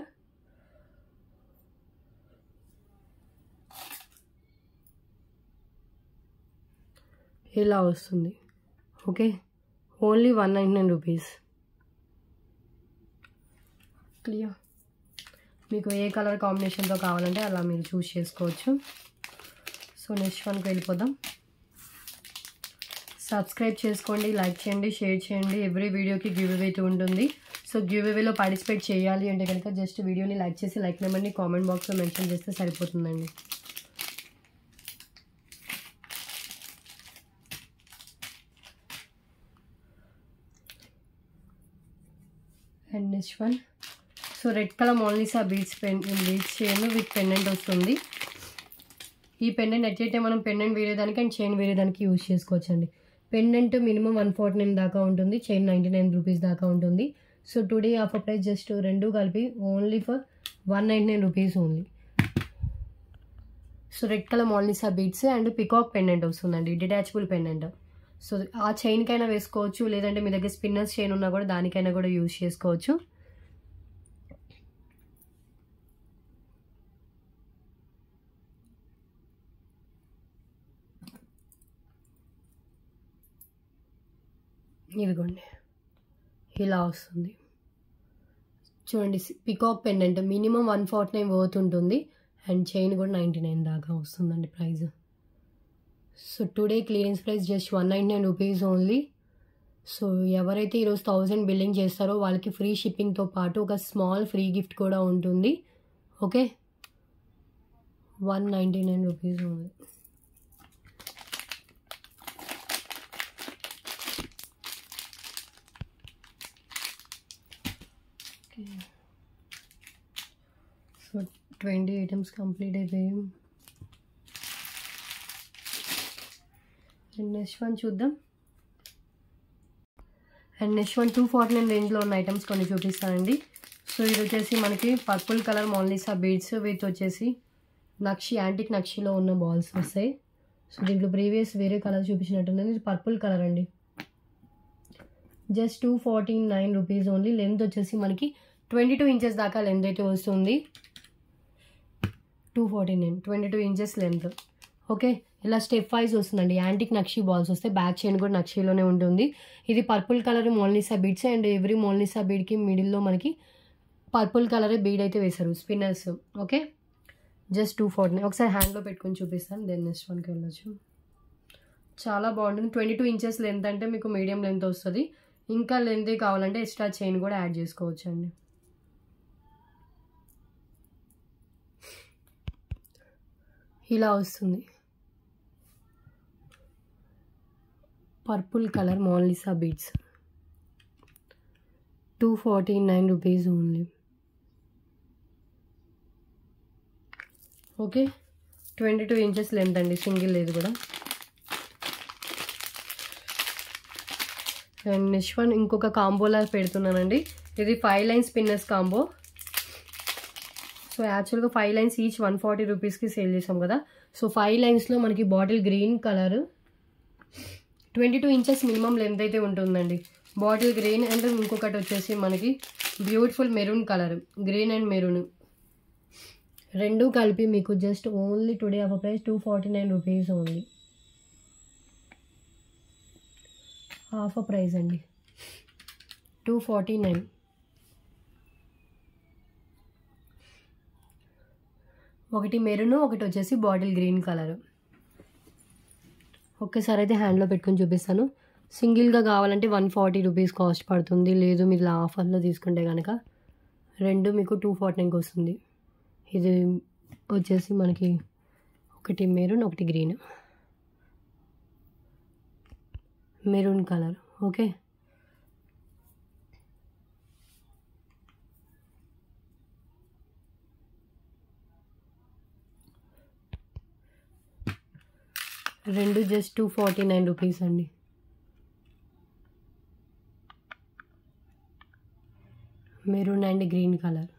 ఇలా వస్తుంది. Okay, only 199 rupees. క్లియర్. మీకు ఏ కలర్ కాంబినేషన్తో కావాలంటే అలా మీరు చూస్ చేసుకోవచ్చు. సో నెక్స్ట్ వన్కి వెళ్ళిపోదాం. సబ్స్క్రైబ్ చేసుకోండి, లైక్ చేయండి, షేర్ చేయండి. ఎవ్రీ వీడియోకి గివ్ అవే ఉంటుంది. సో గివ్ అవేలో పార్టిసిపేట్ చేయాలి అంటే కనుక జస్ట్ వీడియోని లైక్ చేసి లైక్ నెంబర్ని కామెంట్ బాక్స్లో మెన్షన్ చేస్తే సరిపోతుందండి. And next one, so red colour Mona Lisa beads chain with pendant వస్తుంది. ఈ పెండెంట్ ఎట్లయితే మనం పెండెంట్ వేరే దానికి అండ్ చైన్ వేరే దానికి యూజ్ చేసుకోవచ్చు అండి. పెండెంట్ మినిమం 149 దాకా ఉంటుంది, చైన్ 99 రూపీస్ దాకా ఉంటుంది. So today offer price just రెండు కలిపి only for 199 rupees only. So red colour Mona Lisa beads and peacock pendant వస్తుందండి, డిటాచబుల్ పెండెంట్. సో ఆ చైన్కైనా వేసుకోవచ్చు, లేదంటే మీ దగ్గర స్పిన్నర్స్ చైన్ ఉన్నా కూడా దానికైనా కూడా యూజ్ చేసుకోవచ్చు. ఇదిగోండి ఇలా వస్తుంది చూడండి. పికాక్ పెండెంట్ మినిమం 149 వర్త్ ఉంటుంది అండ్ చైన్ కూడా 99 దాకా వస్తుందండి price. So today clearance price just 199 rupees only. So ఎవరైతే ఈరోజు 1000 బిల్లింగ్ చేస్తారో వాళ్ళకి ఫ్రీ షిప్పింగ్తో పాటు ఒక స్మాల్ ఫ్రీ గిఫ్ట్ కూడా ఉంటుంది. Okay, 199 rupees only. So 20 items complete అయిపోయాయి. అండ్ నెక్స్ట్ వన్ చూద్దాం. అండ్ నెక్స్ట్ వన్ 249 రేంజ్లో ఉన్న ఐటమ్స్ కొన్ని చూపిస్తానండి. సో ఇది వచ్చేసి మనకి purple colour Mona Lisa beads with వచ్చేసి యాంటిక్ నక్షిలో ఉన్న బాల్స్ వస్తాయి. సో దీంట్లో ప్రీవియస్ వేరే కలర్ చూపించినట్టుంది. ఇది పర్పుల్ కలర్ అండి. Just 249 rupees only. లెంత్ వచ్చేసి మనకి 22 ఇంచెస్ దాకా లెంత్ అయితే వస్తుంది. 249 22 ఇంచెస్ లెంత్. ఓకే, ఇలా స్టెప్ వైజ్ వస్తుందండి. యాంటిక్ నక్షి బాల్స్ వస్తాయి. బ్యాక్ చైన్ కూడా నక్షిలోనే ఉంటుంది. ఇది purple colour Mona Lisa beads and every Mona Lisa బీడ్కి మిడిల్లో మనకి పర్పుల్ కలర్ బీడ్ అయితే వేశారు స్పిన్నర్స్. Okay, just 249. ఒకసారి హ్యాండ్లో పెట్టుకొని చూపిస్తాను, దెన్ నెక్స్ట్ వన్కి వెళ్ళొచ్చు. చాలా బాగుంటుంది. 22 ఇంచెస్ లెంత్ అంటే మీకు మీడియం లెంత్ వస్తుంది. ఇంకా లెంత్ కావాలంటే ఎక్స్ట్రా చైన్ కూడా యాడ్ చేసుకోవచ్చు అండి. ఇలా వస్తుంది. Purple colour Mona Lisa beads 249 rupees only. Okay, 22 inches length అండి, సింగిల్ లేదు కూడా. అండ్ నెక్స్ట్ వన్ ఇంకొక కాంబోలా పెడుతున్నానండి. ఇది 5 లైన్స్ పిన్నర్స్ కాంబో. సో యాక్చువల్గా 5 లైన్స్ ఈచ్ 140 రూపీస్కి సేల్ చేసాం కదా. సో 5 లైన్స్లో మనకి bottle green colour 22 inches minimum length అయితే ఉంటుందండి. బాటిల్ గ్రీన్ అండ్ ఇంకొకటి వచ్చేసి మనకి beautiful maroon colour, green and maroon రెండు కలిపి మీకు just only today offer price 249 rupees only. Offer price అండి 249. ఒకటి మెరూన్, ఒకటి వచ్చేసి బాటిల్ గ్రీన్ కలర్. ఒక్కసారి అయితే హ్యాండ్లో పెట్టుకొని చూపిస్తాను. సింగిల్గా కావాలంటే 140 రూపీస్ కాస్ట్ పడుతుంది. లేదు మీరు ఇలా ఆఫర్లో తీసుకుంటే కనుక రెండు మీకు 249కి వస్తుంది. ఇది వచ్చేసి మనకి ఒకటి మెరూన్, ఒకటి గ్రీన్, మెరూన్ కలర్. ఓకే, రెండు జస్ట్ 249 రూపీస్ అండి. Maroon and green colour.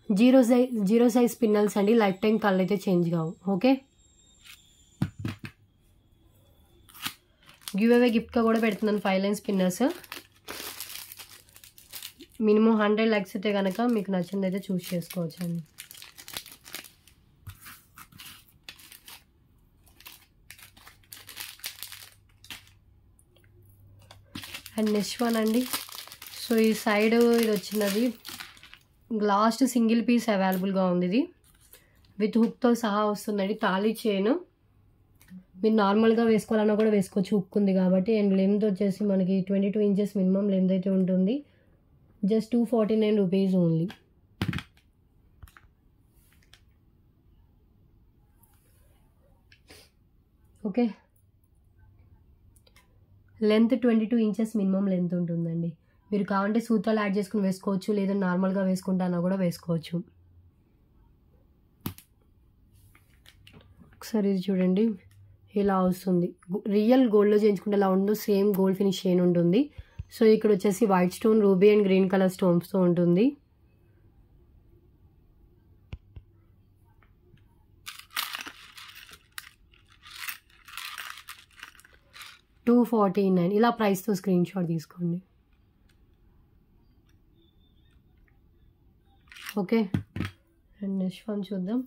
Zero size పిన్నల్స్ అండి, లైఫ్ టైం కలర్ అయితే చేంజ్ కావు. ఓకే, గివ్ అవే గిఫ్ట్గా కూడా పెడుతున్నాను 5 లైన్స్ పిన్నర్స్. మినిమం 100 లైక్స్ అయితే కనుక మీకు నచ్చింది అయితే చూస్ చేసుకోవచ్చు అండి. అండ్ నెక్స్ట్ వన్ అండి. సో ఈ సైడ్ ఇది వచ్చినది లాస్ట్ సింగిల్ పీస్ అవైలబుల్గా ఉంది. ఇది విత్ హుక్తో సహా వస్తుందండి. తాళీ చైన్ మీరు నార్మల్గా వేసుకోవాలన్నా కూడా వేసుకోవచ్చు, హుక్ ఉంది కాబట్టి. అండ్ లెంత్ వచ్చేసి మనకి 22 ఇంచెస్ మినిమం లెంత్ అయితే ఉంటుంది. Just 249 rupees only. Okay, length 22 inches minimum length ఉంటుందండి. మీరు కావాలంటే సూత్రాలు యాడ్ చేసుకుని వేసుకోవచ్చు, లేదా నార్మల్గా వేసుకుంటానా కూడా వేసుకోవచ్చు. ఒకసారి ఇది చూడండి, ఇలా వస్తుంది. రియల్ గోల్డ్లో చేయించుకుంటే ఎలా ఉందో సేమ్ గోల్డ్ ఫినిష్ చైన్ ఉంటుంది. సో ఇక్కడ వచ్చేసి white stone, ruby and green colour స్టోన్స్తో ఉంటుంది. $249 ఇలా ప్రైస్తో స్క్రీన్ షాట్ తీసుకోండి. ఓకే, అండ్ నెక్స్ట్ వన్ చూద్దాం.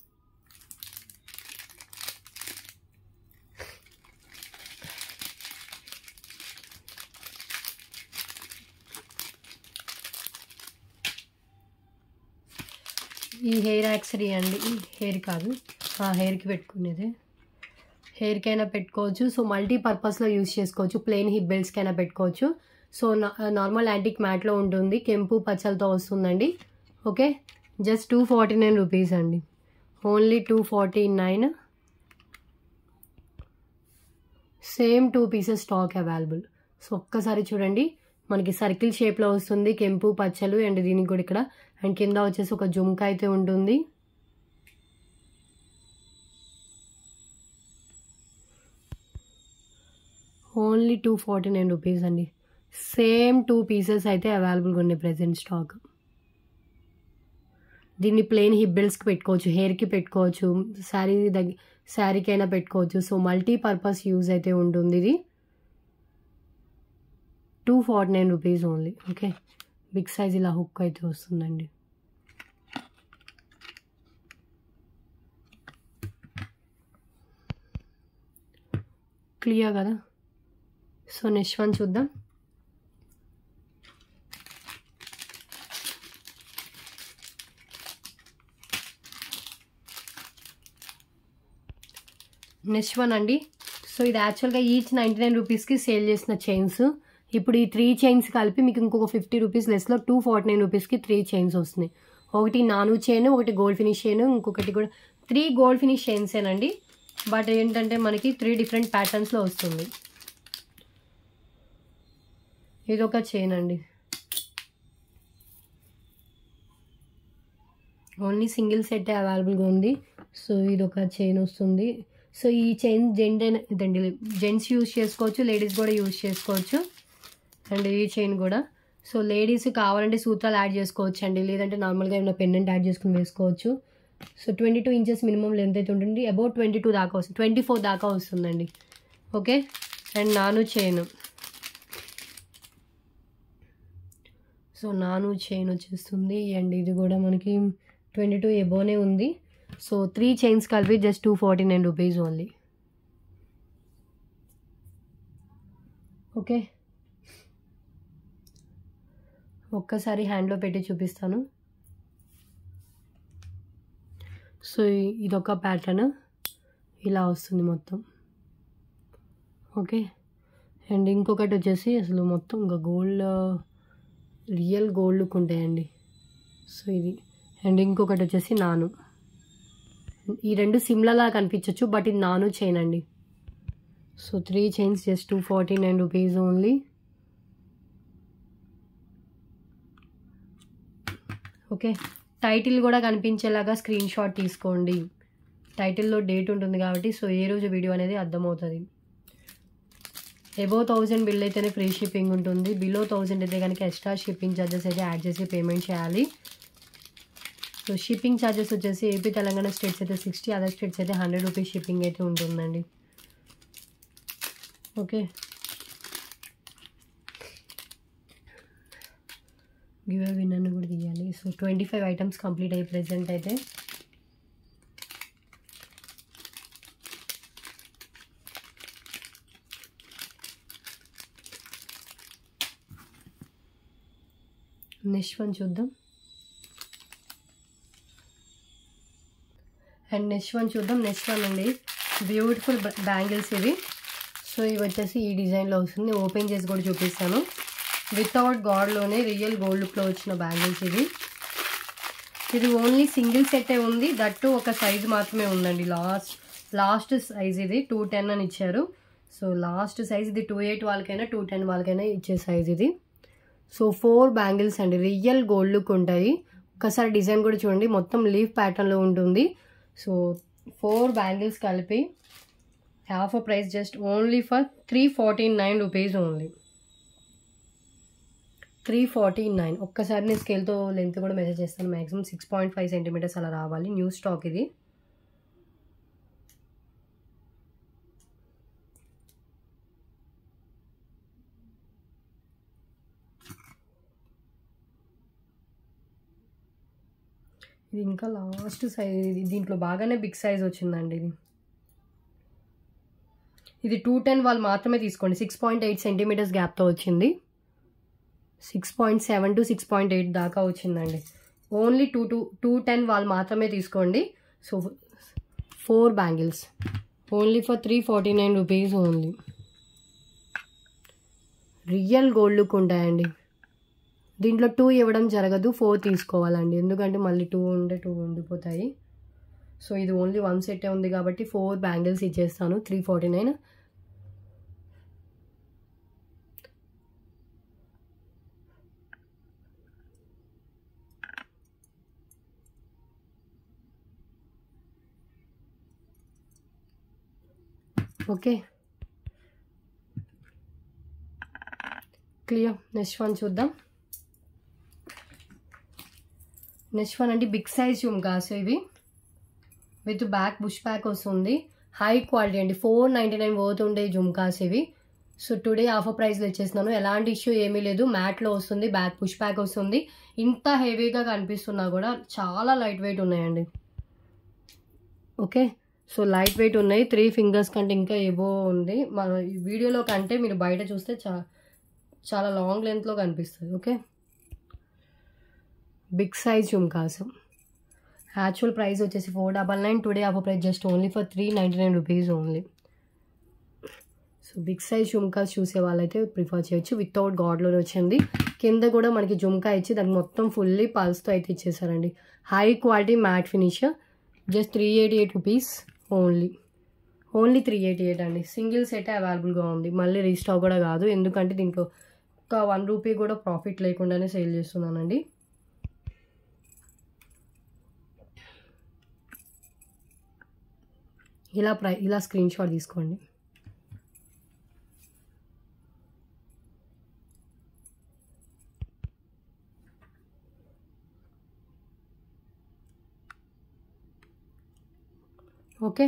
ఈ హెయిర్ యాక్సరీ అండి, హెయిర్ కాదు, హెయిర్కి పెట్టుకునేది. హెయిర్కి అయినా పెట్టుకోవచ్చు. సో మల్టీపర్పస్లో యూజ్ చేసుకోవచ్చు. ప్లెయిన్ హిప్ బెల్ట్స్కి అయినా పెట్టుకోవచ్చు. సో నార్మల్ యాంటిక్ మ్యాట్లో ఉంటుంది, కెంపు పచ్చలతో వస్తుందండి. ఓకే, జస్ట్ 249 రూపీస్ అండి, only 249. Same 2 pieces stock available. So ఒక్కసారి చూడండి, మనకి సర్కిల్ షేప్లో వస్తుంది, కెంపు పచ్చలు. అండ్ దీనికి కూడా ఇక్కడ అండ్ కింద వచ్చేసి ఒక జుమ్కా అయితే ఉంటుంది. ఓన్లీ 249 రూపీస్ అండి. సేమ్ 2 పీసెస్ అయితే అవైలబుల్గా ఉన్నాయి ప్రెజెంట్ స్టాక్. దీన్ని ప్లెయిన్ హిప్ బెల్ట్స్కి పెట్టుకోవచ్చు, హెయిర్కి పెట్టుకోవచ్చు, శారీకి అయినా పెట్టుకోవచ్చు. సో మల్టీపర్పస్ యూజ్ అయితే ఉంటుంది. ఇది 249 rupees only. Okay, big size ఇలా హుక్ అయితే వస్తుందండి. క్లియర్ కదా. సో నెక్స్ట్ వన్ చూద్దాం. నెక్స్ట్ వన్ అండి. సో ఇది యాక్చువల్గా ఈచ్ 99 రూపీస్కి సేల్ చేసిన చైన్స్. ఇప్పుడు ఈ 3 చైన్స్ కలిపి మీకు ఇంకొక 50 రూపీస్ లెస్లో 249 రూపీస్కి 3 చైన్స్ వస్తున్నాయి. ఒకటి నాను చైన్, ఒకటి గోల్డ్ ఫినిష్ చైన్, ఇంకొకటి కూడా 3 గోల్డ్ ఫినిష్ చైన్సేనండి. బట్ ఏంటంటే మనకి 3 డిఫరెంట్ ప్యాటర్న్స్లో వస్తుంది. ఇదొక చైన్ అండి, ఓన్లీ సింగిల్ సెట్ అవైలబుల్గా ఉంది. సో ఇదొక చైన్ వస్తుంది. సో ఈ చైన్ జెంట్స్ యూజ్ చేసుకోవచ్చు, లేడీస్ కూడా యూజ్ చేసుకోవచ్చు. అండ్ ఈ చైన్ కూడా సో లేడీస్ కావాలంటే సూత్రాలు యాడ్ చేసుకోవచ్చు అండి, లేదంటే నార్మల్గా ఏమైనా పెండెంట్ యాడ్ చేసుకుని వేసుకోవచ్చు. సో 22 ఇంచెస్ మినిమం లెంత్ అయితే ఉంటుంది. అబౌట్ 22 దాకా వస్తుంది, 24 దాకా వస్తుందండి. ఓకే. అండ్ నాను చైన్, సో నాను చైన్ వచ్చేస్తుంది. అండ్ ఇది కూడా మనకి 22 ఎబోనే ఉంది. సో 3 చైన్స్ కలిపి జస్ట్ 249 రూపీస్ ఓన్లీ. ఓకే, ఒక్కసారి హ్యాండ్లో పెట్టి చూపిస్తాను. సో ఇదొక ప్యాటర్న్ ఇలా వస్తుంది మొత్తం. ఓకే. అండ్ ఇంకొకటి వచ్చేసి అసలు మొత్తం ఇంకా గోల్డ్, రియల్ గోల్డ్ లుక్ ఉంటాయండి. సో ఇది. అండ్ ఇంకొకటి వచ్చేసి నాను. ఈ రెండు సిమ్లలా కనిపించవచ్చు, బట్ ఇది నాను చైన్ అండి. So 3 chains just 249 rupees only. Okay. Title కూడా కనిపించేలాగా స్క్రీన్ షాట్ తీసుకోండి. టైటిల్లో డేట్ ఉంటుంది కాబట్టి సో ఏ రోజు వీడియో అనేది అర్థమవుతుంది. అబౌవ్ 1000 బిల్ అయితేనే ఫ్రీ షిప్పింగ్ ఉంటుంది. బిలో 1000 అయితే కనుక ఎక్స్ట్రా షిప్పింగ్ ఛార్జెస్ అయితే యాడ్ చేసి పేమెంట్ చేయాలి. సో షిప్పింగ్ ఛార్జెస్ వచ్చేసి ఏపీ తెలంగాణ స్టేట్స్ అయితే 60, అదర్ స్టేట్స్ అయితే 100 రూపీస్ షిప్పింగ్ అయితే ఉంటుందండి. ఓకే. గివ్ అవే విన్నర్ని కూడా తీయాలి. సో 25 ఐటమ్స్ కంప్లీట్ అయ్యి ప్రెజెంట్ అయితే. నెక్స్ట్ వన్ చూద్దాం. అండ్ నెక్స్ట్ వన్ అండి, బ్యూటిఫుల్ బ్యాంగిల్స్ ఇవి. సో ఇవి వచ్చేసి ఈ డిజైన్లో వస్తుంది. ఓపెన్ చేసి కూడా చూపిస్తాను. వితౌట్ గాడ్లోనే రియల్ గోల్డ్ లుక్లో వచ్చిన బ్యాంగిల్స్ ఇవి. ఇది ఓన్లీ సింగిల్ సెట్టే ఉంది, దట్టు ఒక సైజు మాత్రమే ఉందండి. లాస్ట్ సైజ్ ఇది 210 అని ఇచ్చారు. సో లాస్ట్ సైజ్ ఇది 28 వాళ్ళకైనా 210 వాళ్ళకైనా ఇచ్చే సైజ్ ఇది. సో 4 బ్యాంగిల్స్ అండి, రియల్ గోల్డ్ లుక్ ఉంటాయి. ఒకసారి డిజైన్ కూడా చూడండి, మొత్తం లీఫ్ ప్యాటర్న్లో ఉంటుంది. సో 4 బ్యాంగిల్స్ కలిపి offer price just only for 349 rupees only. 349. ఒక్కసారి నేను స్కేల్తో లెంత్ కూడా మెజర్ చేస్తాను. మ్యాక్సిమం 6.5 సెంటీమీటర్స్ అలా రావాలి. న్యూ స్టాక్ ఇది. ఇది ఇంకా లాస్ట్ సైజ్, ఇది దీంట్లో బాగానే బిగ్ సైజ్ వచ్చిందండి. ఇది 210 వాళ్ళు మాత్రమే తీసుకోండి. 6.8 సెంటీమీటర్స్ గ్యాప్తో వచ్చింది. 6.7 to 6.8 దాకా వచ్చిందండి. ఓన్లీ 210 వాళ్ళు మాత్రమే తీసుకోండి. So 4 bangles only for 349 rupees only. Real gold look ఉంటాయండి. దీంట్లో 2 ఇవ్వడం జరగదు, 4 తీసుకోవాలండి, ఎందుకంటే మళ్ళీ 2 ఉంటే 2 ఉండిపోతాయి. సో ఇది ఓన్లీ 1 సెట్టే ఉంది కాబట్టి 4 బ్యాంగిల్స్ ఇచ్చేస్తాను 349. Okay, clear. నెక్స్ట్ వన్ చూద్దాం. నెక్స్ట్ వన్ అంటే బిగ్ సైజ్ జుమ్కాస్ ఇవి విత్ బ్యాక్ బుష్ బ్యాక్ వస్తుంది. హై క్వాలిటీ అండి, 499 వర్త్ ఉండే జుమ్కాస్ ఇవి. సో టుడే ఆఫర్ ప్రైస్లో ఇచ్చేస్తున్నాను. ఎలాంటి ఇష్యూ ఏమీ లేదు. మ్యాట్లో వస్తుంది, బ్యాక్ పుష్ బ్యాక్ వస్తుంది. ఇంత హెవీగా కనిపిస్తున్నా కూడా చాలా లైట్ వెయిట్ ఉన్నాయండి. ఓకే, సో లైట్ వెయిట్ ఉన్నాయి. 3 ఫింగర్స్ కంటే ఇంకా ఏవో ఉంది. మన వీడియోలో కంటే మీరు బయట చూస్తే చాలా లాంగ్ లెంత్లో కనిపిస్తుంది. Okay, big size jhumkas. Actual price వచ్చేసి 499. Today offer price just only for 399 rupees only. So big size jhumkas చూసే వాళ్ళైతే ప్రిఫర్ చేయొచ్చు. వితౌట్ గాడ్లోనే వచ్చింది. కింద కూడా మనకి జుమ్కా ఇచ్చి దానికి మొత్తం ఫుల్లీ పల్స్తో అయితే ఇచ్చేసారండి. High quality matte finish. Just 388 rupees only 388 అండి. సింగిల్ సెట్ అవైలబుల్గా ఉంది. మళ్ళీ రీస్టాక్ కూడా కాదు, ఎందుకంటే దీంట్లో ఒక 1 రూపీ కూడా ప్రాఫిట్ లేకుండానే సేల్ చేస్తున్నానండి. ఇలా స్క్రీన్ షాట్ తీసుకోండి. ఓకే,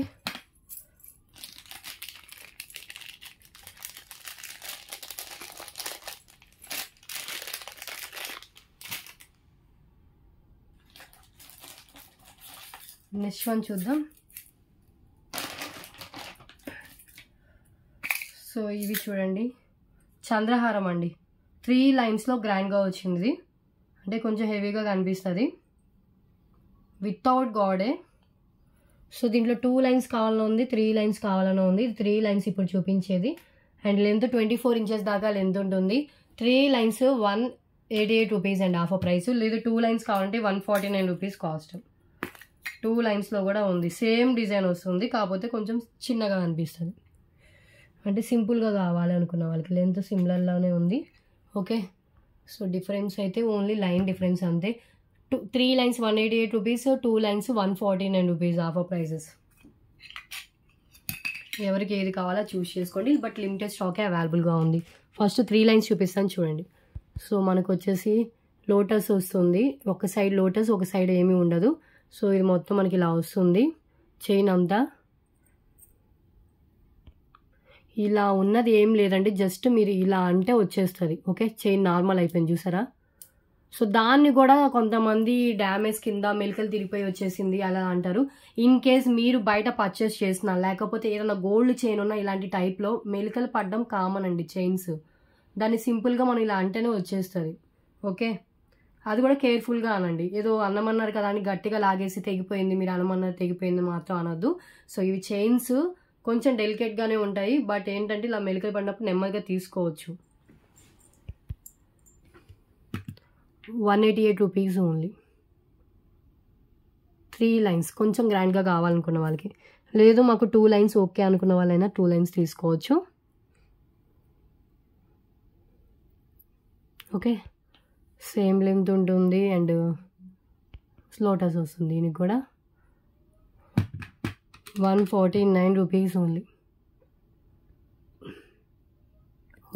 నెక్స్ట్ వన్ చూద్దాం. సో ఇవి చూడండి, చంద్రహారం అండి. 3 లైన్స్లో గ్రాండ్గా వచ్చింది. అంటే కొంచెం హెవీగా కనిపిస్తుంది. వితౌట్ గాడే. సో దీంట్లో 2 లైన్స్ కావాలని ఉంది, 3 లైన్స్ కావాలని ఉంది. 3 లైన్స్ ఇప్పుడు చూపించేది. అండ్ లెంత్ 24 ఇంచెస్ దాకా లెంత్ ఉంటుంది. 3 లైన్స్ 188 రూపీస్ అండి ఆఫర్ ప్రైస్. లేదు 2 లైన్స్ కావాలంటే 149 రూపీస్ కాస్ట్. 2 లైన్స్లో కూడా ఉంది. సేమ్ డిజైన్ వస్తుంది, కాకపోతే కొంచెం చిన్నగా కనిపిస్తుంది. అంటే సింపుల్గా కావాలి అనుకున్న వాళ్ళకి. లెంత్ సిమిలర్లోనే ఉంది. ఓకే, సో డిఫరెన్స్ అయితే ఓన్లీ లైన్ డిఫరెన్స్ అంతే. 3 lines 188 rupees, 2 lines 149 rupees offer prices. ఎవరికి ఏది కావాలో చూస్ చేసుకోండి. బట్ లిమిటెడ్ స్టాకే అవైలబుల్గా ఉంది. ఫస్ట్ 3 లైన్స్ చూపిస్తాను చూడండి. సో మనకు వచ్చేసి లోటస్ వస్తుంది. ఒక సైడ్ లోటస్, ఒక సైడ్ ఏమీ ఉండదు. సో ఇది మొత్తం మనకి ఇలా వస్తుంది. చైన్ అంతా ఇలా ఉన్నది ఏం లేదండి, జస్ట్ మీరు ఇలా అంటే వచ్చేస్తుంది. ఓకే, చైన్ నార్మల్ అయిపోయింది చూసారా. సో దాన్ని కూడా కొంతమంది డ్యామేజ్ కింద మెలికలు తిరిగిపోయి వచ్చేసింది అలా అంటారు. ఇన్ కేస్ మీరు బయట పర్చేస్ చేసినా, లేకపోతే ఏదైనా గోల్డ్ చైన్ ఉన్నా ఇలాంటి టైప్లో మెలికలు పడడం కామన్ అండి చైన్స్. దాన్ని సింపుల్గా మనం ఇలా అంటేనే వచ్చేస్తుంది. ఓకే, అది కూడా కేర్ఫుల్గా అనండి. ఏదో అన్నమన్నారు కదా అని గట్టిగా లాగేసి తెగిపోయింది, మీరు అన్నమన్నారు తెగిపోయింది మాత్రం అనొద్దు. సో ఇవి చైన్స్ కొంచెం డెలికేట్గానే ఉంటాయి. బట్ ఏంటంటే ఇలా మెలికలు పడినప్పుడు నెమ్మదిగా తీసుకోవచ్చు. 188 రూపీస్ ఓన్లీ. 3 లైన్స్ కొంచెం గ్రాండ్గా కావాలనుకున్న వాళ్ళకి. లేదు మాకు 2 లైన్స్ ఓకే అనుకున్న వాళ్ళైనా 2 లైన్స్ తీసుకోవచ్చు. ఓకే, సేమ్ లెంత్ ఉంటుంది అండ్ లోటస్ వస్తుంది. దీనికి కూడా 149 రూపీస్ ఓన్లీ.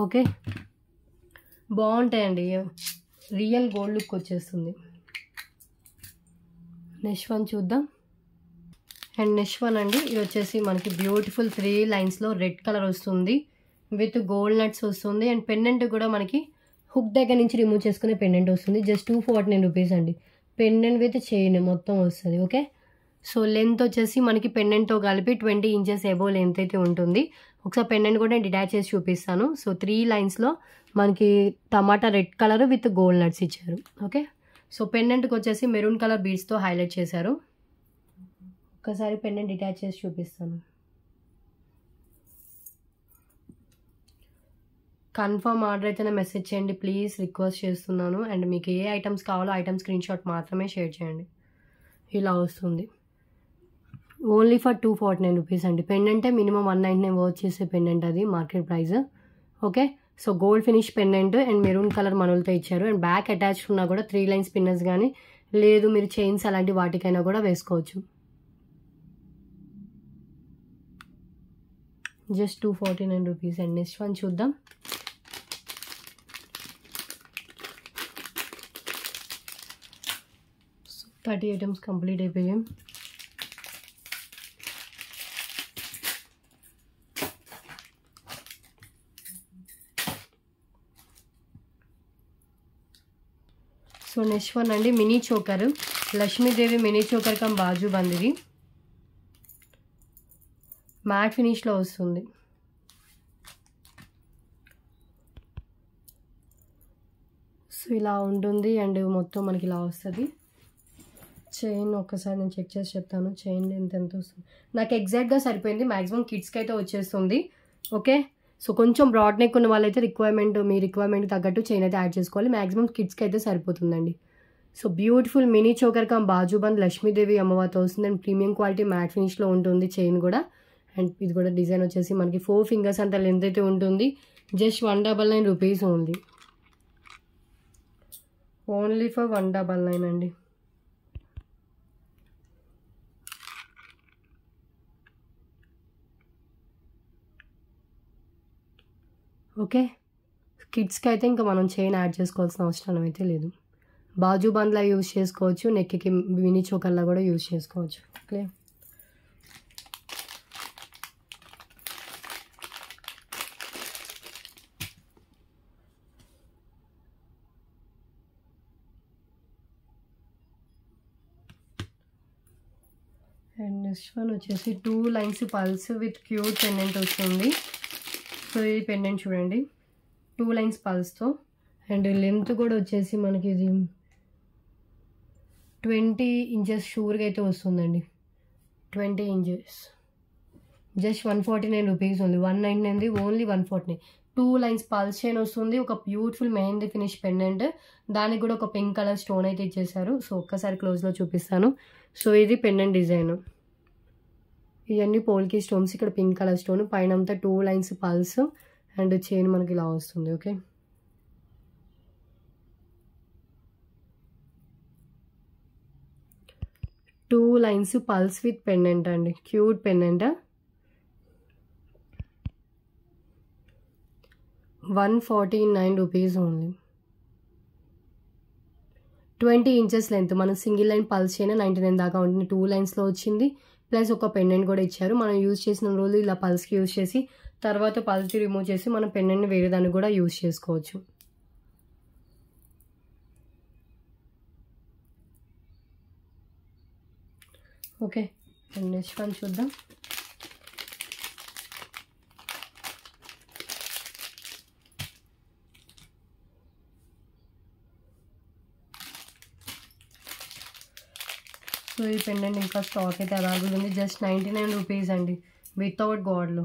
ఓకే, బాగుంటాయండి, రియల్ గోల్డ్ లుక్ వచ్చేస్తుంది. నెక్స్ట్ వన్ చూద్దాం. అండ్ నెక్స్ట్ వన్ అండి, ఇది వచ్చేసి మనకి బ్యూటిఫుల్ 3 లైన్స్లో రెడ్ కలర్ వస్తుంది. విత్ గోల్డ్ నట్స్ వస్తుంది. అండ్ పెండెంట్ కూడా మనకి హుక్ దగ్గర నుంచి రిమూవ్ చేసుకునే పెండెంట్ వస్తుంది. జస్ట్ 249 రూపీస్ అండి. పెండెంట్ విత్ చైన్ మొత్తం వస్తుంది. ఓకే, సో లెంత్ వచ్చేసి మనకి పెండెంట్తో కలిపి 20 ఇంచెస్ ఎబోవ్ లెంత్ అయితే ఉంటుంది. ఒకసారి పెండెంట్ కూడా డిటాచ్ చేసి చూపిస్తాను. సో 3 లైన్స్లో మనకి టమాటా red colour with gold nuts ఇచ్చారు. ఓకే, సో పెండెంట్కి వచ్చేసి మెరూన్ కలర్ బీడ్స్తో హైలైట్ చేశారు. ఒకసారి పెండెంట్ డిటాచ్ చేసి చూపిస్తాను. కన్ఫర్మ్ ఆర్డర్ అయితేనే మెసేజ్ చేయండి ప్లీజ్, రిక్వెస్ట్ చేస్తున్నాను. అండ్ మీకు ఏ ఐటమ్స్ కావాలో ఐటమ్ స్క్రీన్ షాట్ మాత్రమే షేర్ చేయండి. ఇలా వస్తుంది. ఓన్లీ ఫర్ 249 రూపీస్ అండి. పెండెంటే మినిమం 199 వర్త్ చేసే పెండెంట్ అది market price. Okay, so gold finish pendant and maroon colour మనలతో ఇచ్చారు. అండ్ బ్యాక్ అటాచ్ ఉన్నా కూడా 3 లైన్స్ పిన్నర్స్ కానీ, లేదు మీరు చైన్స్ అలాంటి వాటికైనా కూడా వేసుకోవచ్చు. Just 249 rupees. And next one చూద్దాం. సో 30 ఐటమ్స్ కంప్లీట్ అయిపోయాయి. సో నెక్స్ట్ వన్ అండి, mini choker. Lakshmidevi mini choker come బాజు బందిది మ్యాట్ ఫినిష్లో వస్తుంది. సో ఇలా ఉంటుంది అండ్ మొత్తం మనకి ఇలా వస్తుంది. చైన్ ఒక్కసారి నేను చెక్ చేసి చెప్తాను. చైన్ ఎంత వస్తుంది నాకు ఎగ్జాక్ట్గా సరిపోయింది. మ్యాక్సిమం కిడ్స్కి అయితే వచ్చేస్తుంది. ఓకే, సో కొంచెం బ్రాడ్ నెక్ ఉన్న వాళ్ళైతే మీ రిక్వైర్మెంట్కి తగ్గట్టు చైన్ అయితే యాడ్ చేసుకోవాలి. మ్యాక్సిమం కిడ్స్కి అయితే సరిపోతుందండి. So beautiful mini choker come bajuband Lakshmidevi అమ్మవారితో వస్తుంది అండ్ ప్రీమియం క్వాలిటీ మ్యాట్ ఫినిష్లో ఉంటుంది చైన్ కూడా. అండ్ ఇది కూడా డిజైన్ వచ్చేసి మనకి 4 ఫింగర్స్ అంత లెంత్ అయితే ఉంటుంది. జస్ట్ 199 రూపీస్ ఓన్లీ ఫర్ 199 అండి. ఓకే, కిడ్స్కి అయితే ఇంకా మనం చైన్ యాడ్ చేసుకోవాల్సిన అవసరం అయితే లేదు. బాజు బండ్లా యూజ్ చేసుకోవచ్చు, నెక్కి మినీ చోకర్లా కూడా యూజ్ చేసుకోవచ్చు. ఓకే, అండ్ నెక్స్ట్ వన్ వచ్చేసి 2 lines pearls with cute pendant వస్తుంది. సో ఈ పెండెంట్ చూడండి 2 లైన్స్ పల్స్తో అండ్ లెంత్ కూడా వచ్చేసి మనకి ఇది 20 ఇంచెస్ షూర్గా అయితే వస్తుందండి. 20 inches just 149 rupees only. 199 only 149. 2 lines pulse chain వస్తుంది. ఒక బ్యూటిఫుల్ మెహందీ ఫినిష్ పెండెంట్, దానికి కూడా ఒక పింక్ కలర్ స్టోన్ అయితే ఇచ్చేసారు. సో ఒక్కసారి క్లోజ్లో చూపిస్తాను. సో ఇది పెండెంట్ డిజైన్, ఇవన్నీ పోల్కి స్టోన్స్, ఇక్కడ పింక్ కలర్ స్టోన్, పైన అంతా 2 లైన్స్ పల్స్ అండ్ చైన్ మనకి ఇలా వస్తుంది. Okay, two lines pearls with pendant అండి, cute pendant. 149 rupees only. 20 inches length, మన సింగిల్ లైన్ పల్స్ చైన్ 99 దాకా ఉంటుంది. 2 లైన్స్లో వచ్చింది, ప్లస్ ఒక పెండెంట్ కూడా ఇచ్చారు. మనం యూజ్ చేసిన రోజు ఇలా పల్స్కి యూజ్ చేసి తర్వాత పల్స్కి రిమూవ్ చేసి మనం పెండెంట్ని వేరే దానికి కూడా యూజ్ చేసుకోవచ్చు. ఓకే, నెక్స్ట్ వన్ చూద్దాం. సో ఈ పెండెంట్ ఇంకా స్టాక్ అయితే అవైలబుల్ ఉంది. జస్ట్ 99 రూపీస్ అండి, వితౌట్ గాడ్లో.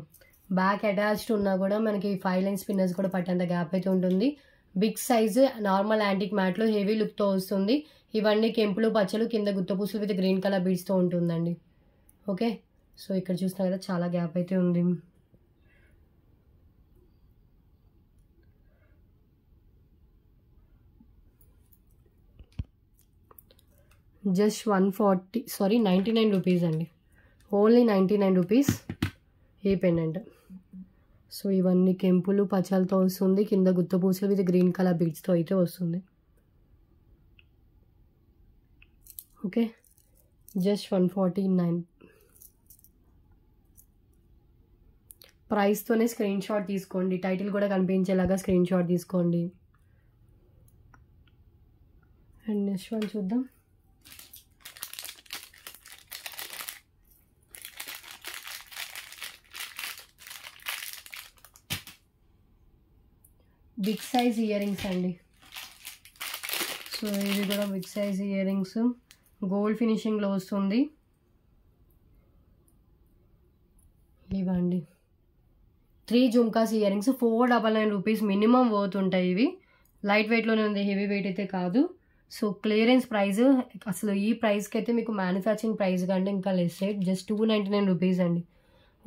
బ్యాక్ అటాచ్డ్ ఉన్నా కూడా మనకి 5 లైన్ స్పిన్నర్స్ కూడా పట్టేంత గ్యాప్ అయితే ఉంటుంది. బిగ్ సైజ్ నార్మల్ యాంటిక్ మ్యాట్లో హెవీ లుక్తో వస్తుంది. ఇవన్నీ కెంపులు పచ్చలు, కింద గుత్తపూసలు విత్ గ్రీన్ కలర్ బీడ్స్తో ఉంటుందండి. ఓకే, సో ఇక్కడ చూస్తున్నా కదా చాలా గ్యాప్ అయితే ఉంది. జస్ట్ 99 రూపీస్ అండి, ఓన్లీ 99 రూపీస్ ఈ పెండెంట్. సో ఇవన్నీ కెంపులు పచ్చలతో వస్తుంది, కింద గుత్తపూసలు విత్ గ్రీన్ కలర్ బీడ్స్తో అయితే వస్తుంది. Okay, just 149. ప్రైస్తోనే స్క్రీన్ షాట్ తీసుకోండి, టైటిల్ కూడా కనిపించేలాగా స్క్రీన్ షాట్ తీసుకోండి. అండ్ నెక్స్ట్ వన్ చూద్దాం. బిగ్ సైజ్ ఇయర్ రింగ్స్ అండి. సో ఇది కూడా big size ear rings, gold ఫినిషింగ్లో వస్తుంది. ఇవ్వండి 3 jhumkas ear rings, 499 rupees minimum worth ఉంటాయి. ఇవి లైట్ వెయిట్లోనే ఉంది, హెవీ వెయిట్ అయితే కాదు. సో క్లియరెన్స్ ప్రైస్, అసలు ఈ ప్రైస్కి అయితే మీకు మ్యానుఫ్యాక్చరింగ్ ప్రైస్ కంటే ఇంకా లెస్ రేట్. జస్ట్ 299 రూపీస్ అండి,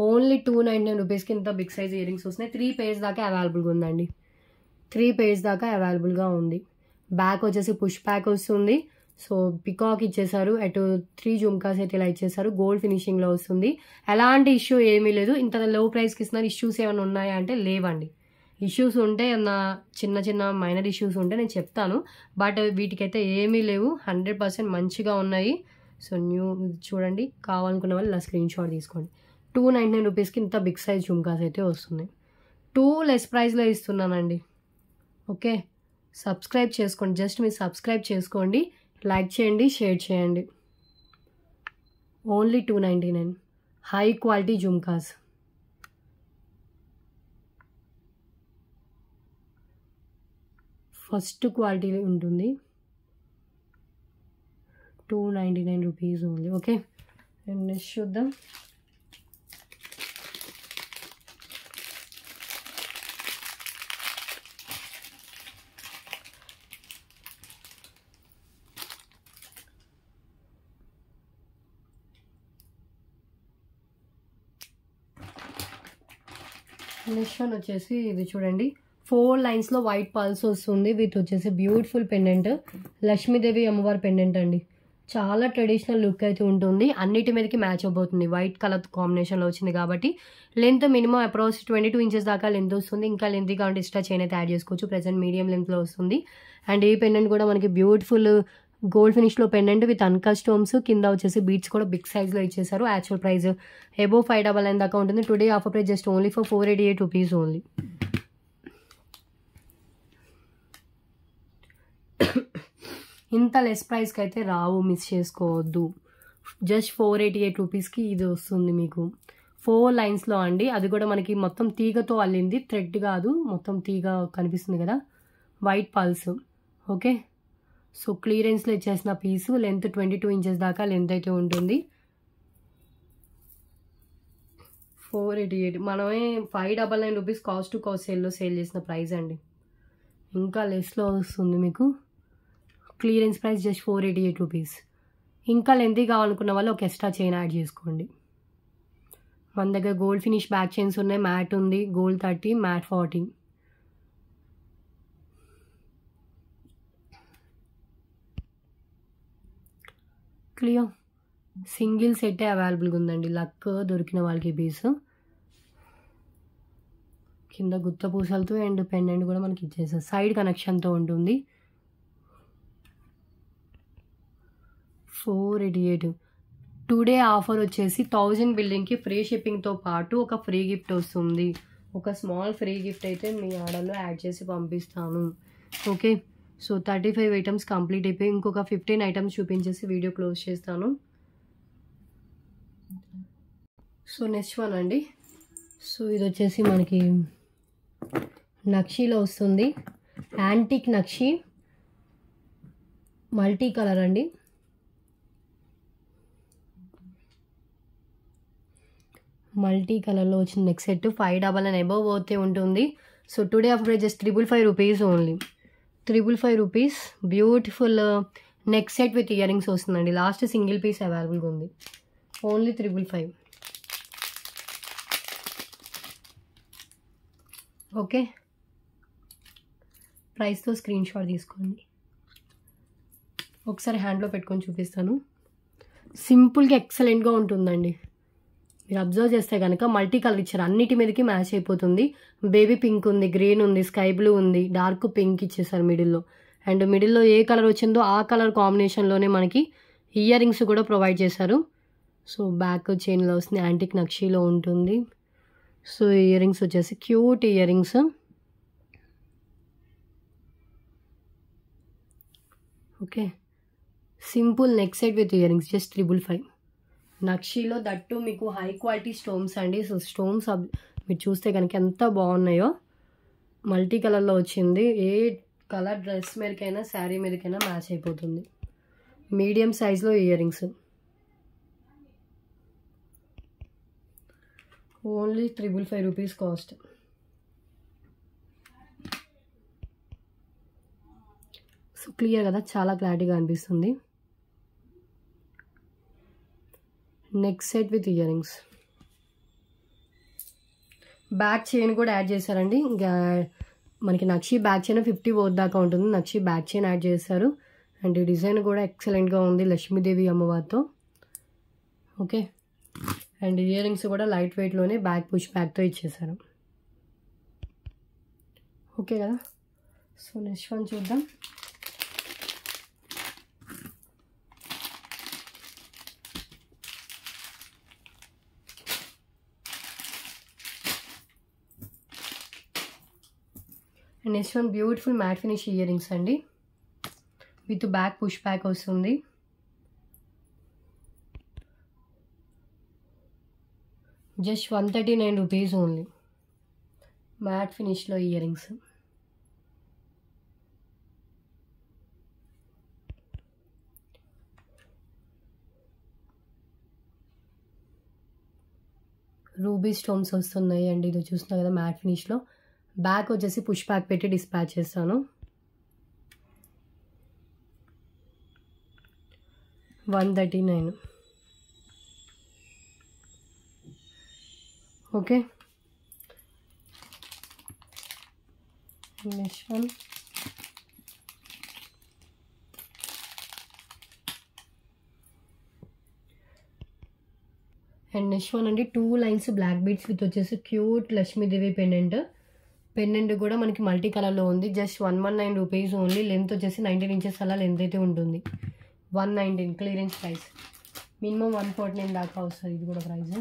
ఓన్లీ 299 రూపీస్కి ఇంత బిగ్ సైజ్ ఇయర్ రింగ్స్ వస్తున్నాయి. 3 పేర్స్ దాకా అవైలబుల్గా ఉందండి, 3 పేర్స్ దాకా అవైలబుల్గా ఉంది. బ్యాక్ వచ్చేసి పుష్ బ్యాక్ వస్తుంది. సో పికాక్ ఇచ్చేసారు, అటు 3 జుమ్కాస్ అయితే ఇలా ఇచ్చేసారు, గోల్డ్ ఫినిషింగ్లో వస్తుంది. ఎలాంటి ఇష్యూ ఏమీ లేదు. ఇంత లో ప్రైస్కి ఇస్తున్నారు, ఇష్యూస్ ఏమైనా ఉన్నాయా అంటే లేవండి. ఇష్యూస్ ఉంటే చిన్న చిన్న మైనర్ ఇష్యూస్ ఉంటే నేను చెప్తాను, బట్ వీటికైతే ఏమీ లేవు. 100% మంచిగా ఉన్నాయి. సో న్యూ చూడండి, కావాలనుకున్న వాళ్ళు ఇలా స్క్రీన్ షాట్ తీసుకోండి. 299 రూపీస్కి ఇంత బిగ్ సైజ్ జుమ్కాస్ అయితే వస్తున్నాయి. 2 లెస్ ప్రైస్లో ఇస్తున్నానండి. ఓకే, సబ్స్క్రైబ్ చేసుకోండి, జస్ట్ మీరు సబ్స్క్రైబ్ చేసుకోండి, లైక్ చేయండి, షేర్ చేయండి. Only 299 high quality jhumkas. First quality ఉంటుంది, 299 రూపీస్ ఓన్లీ. ఓకే, నెక్స్ట్ చూద్దాం. నెక్స్ట్ వన్ వచ్చేసి ఇది చూడండి 4 లైన్స్లో వైట్ పల్స్ వస్తుంది విత్ వచ్చేసి బ్యూటిఫుల్ పెండెంట్, లక్ష్మీదేవి అమ్మవారి పెండెంట్ అండి. చాలా ట్రెడిషనల్ లుక్ అయితే ఉంటుంది, అన్నిటి మీదకి మ్యాచ్ అవబోతుంది. వైట్ కలర్ కాంబినేషన్లో వచ్చింది కాబట్టి లెంత్ మినిమం అప్రాక్స్ 22 ఇంచెస్ దాకా లెంత్ వస్తుంది. ఇంకా లెంత్ కావాలంటే ఎక్స్ట్రా చైన్ అయితే యాడ్ చేసుకోవచ్చు. ప్రెజెంట్ మీడియం లెంత్లో వస్తుంది. అండ్ ఈ పెండెంట్ కూడా మనకి బ్యూటిఫుల్ గోల్డ్ ఫినిష్లో పెండెంట్ విత్ అన్కట్ స్టోన్స్, కింద వచ్చేసి బీట్స్ కూడా బిగ్ సైజ్లో ఇచ్చేసారు. యాక్చువల్ ప్రైస్ అబోవ్ 599 దాకా ఉంటుంది. Today offer price just only for 488 rupees only. ఇంత లెస్ ప్రైస్కి అయితే రావు, మిస్ చేసుకోవద్దు. జస్ట్ 488 రూపీస్కి ఇది వస్తుంది మీకు. 4 లైన్స్లో అండి, అది కూడా మనకి మొత్తం తీగతో అల్లింది, థ్రెడ్ కాదు, మొత్తం తీగ కనిపిస్తుంది కదా, వైట్ పల్స్. ఓకే, సో క్లియరెన్స్లో ఇచ్చేసిన పీసు, లెంత్ 22 ఇంచెస్ దాకా లెంత్ అయితే ఉంటుంది. 488 మనమే 599 రూపీస్ కాస్ట్ టు కాస్ట్ సేల్లో సేల్ చేసిన ప్రైస్ అండి. ఇంకా లెస్లో వస్తుంది మీకు. Clearance price just 488 rupees. ఇంకా లెంతీ కావాలనుకున్న వాళ్ళు ఒక ఎక్స్ట్రా చైన్ యాడ్ చేసుకోండి. మన దగ్గర గోల్డ్ ఫినిష్ బ్యాక్ చైన్స్ ఉన్నాయి, మ్యాట్ ఉంది, గోల్డ్ 30, మ్యాట్ 40. క్లియర్, సింగిల్ సెట్టే అవైలబుల్గా ఉందండి. లక్ దొరికిన వాళ్ళకి పీస్. కింద గుత్త పూసలతో అండ్ పెండెంట్ కూడా మనకి ఇచ్చేసారు, సైడ్ కనెక్షన్తో ఉంటుంది. 488. టుడే ఆఫర్ వచ్చేసి 1000 బిల్డింగ్కి ఫ్రీ షిప్పింగ్తో పాటు ఒక ఫ్రీ గిఫ్ట్ వస్తుంది. ఒక స్మాల్ ఫ్రీ గిఫ్ట్ అయితే మీ ఆర్డర్లో యాడ్ చేసి పంపిస్తాను. ఓకే, సో 35 ఐటమ్స్ కంప్లీట్ అయిపోయి ఇంకొక 15 ఐటమ్స్ చూపించేసి వీడియో క్లోజ్ చేస్తాను. సో నెక్స్ట్ వన్ అండి, సో ఇది వచ్చేసి మనకి నక్షీలో వస్తుంది. యాంటిక్ నక్షీ, మల్టీ కలర్ అండి. మల్టీ కలర్లో వచ్చిన నెక్ సెట్ 599 అబవ్ పోతే ఉంటుంది. So today offer price just 555 rupees only. 555 rupees. Beautiful neck set with ear rings వస్తుందండి. లాస్ట్ సింగిల్ పీస్ అవైలబుల్గా ఉంది. ఓన్లీ 555. ఓకే, ప్రైస్తో స్క్రీన్ షాట్ తీసుకోండి. ఒకసారి హ్యాండ్లో పెట్టుకొని చూపిస్తాను. సింపుల్గా ఎక్సలెంట్గా ఉంటుందండి. మీరు అబ్జర్వ్ చేస్తే కనుక మల్టీ కలర్ ఇచ్చారు, అన్నిటి మీదకి మ్యాచ్ అయిపోతుంది. బేబీ పింక్ ఉంది, గ్రీన్ ఉంది, స్కై బ్లూ ఉంది, డార్క్ పింక్ ఇచ్చేసారు మిడిల్లో. అండ్ మిడిల్లో ఏ కలర్ వచ్చిందో ఆ కలర్ కాంబినేషన్లోనే మనకి ఇయర్ రింగ్స్ కూడా ప్రొవైడ్ చేశారు. సో బ్యాక్ చైన్లో వస్తుంది, యాంటిక్ నక్షీలో ఉంటుంది. సో ఇయర్ రింగ్స్ వచ్చేసి cute ear rings. Okay, simple neck set with ear rings just 555. నక్షీలో దట్టు మీకు హై క్వాలిటీ స్టోన్స్ అండి. సో స్టోన్స్ మీరు చూస్తే కనుక ఎంత బాగున్నాయో. మల్టీ కలర్లో వచ్చింది, ఏ కలర్ డ్రెస్ మీదకైనా శారీ మీదకైనా మ్యాచ్ అయిపోతుంది. మీడియం సైజ్లో ear rings only 555 rupees cost. So clear కదా, చాలా క్లారిటీగా అనిపిస్తుంది. Neck set with year rings, back chain కూడా యాడ్ చేశారండి. ఇంకా మనకి నక్షి బ్యాక్ చైన్ 50 వోత్ దాకా ఉంటుంది. నక్షి బ్యాక్ చైన్ యాడ్ చేశారు. అండ్ ఈ డిజైన్ కూడా ఎక్సలెంట్గా ఉంది, లక్ష్మీదేవి అమ్మవారితో. ఓకే, అండ్ ఇయర్ రింగ్స్ కూడా లైట్ వెయిట్లోనే బ్యాక్ పుష్ బ్యాక్తో ఇచ్చేసారు. ఓకే కదా, సో నెక్స్ట్ వన్ చూద్దాం. Next one beautiful matte finish ear rings అండి, విత్ బ్యాక్ పుష్ బ్యాక్ వస్తుంది. Just 139 rupees only. మ్యాట్ ఫినిష్లో ఇయర్ రింగ్స్. రూబీ స్టోన్స్ వస్తున్నాయి అండి. ఇది చూస్తున్నా కదా మ్యాట్ ఫినిష్లో. బ్యాక్ వచ్చేసి పుష్ బ్యాక్ పెట్టి డిస్పాచ్ చేస్తాను. 139. Okay, one, and next one అండి 2 లైన్స్ బ్లాక్ బీడ్స్ విత్ వచ్చేసి క్యూట్ లక్ష్మీదేవి పెండెంట్ కూడా మనకి మల్టీ కలర్లో ఉంది. Just 119 rupees only. లెంత్ వచ్చేసి 19 ఇంచెస్ అలా లెంత్ అయితే ఉంటుంది. 119 క్లియరెన్స్ ప్రైస్. మినిమం 149 దాకా వస్తుంది ఇది కూడా ప్రైస్.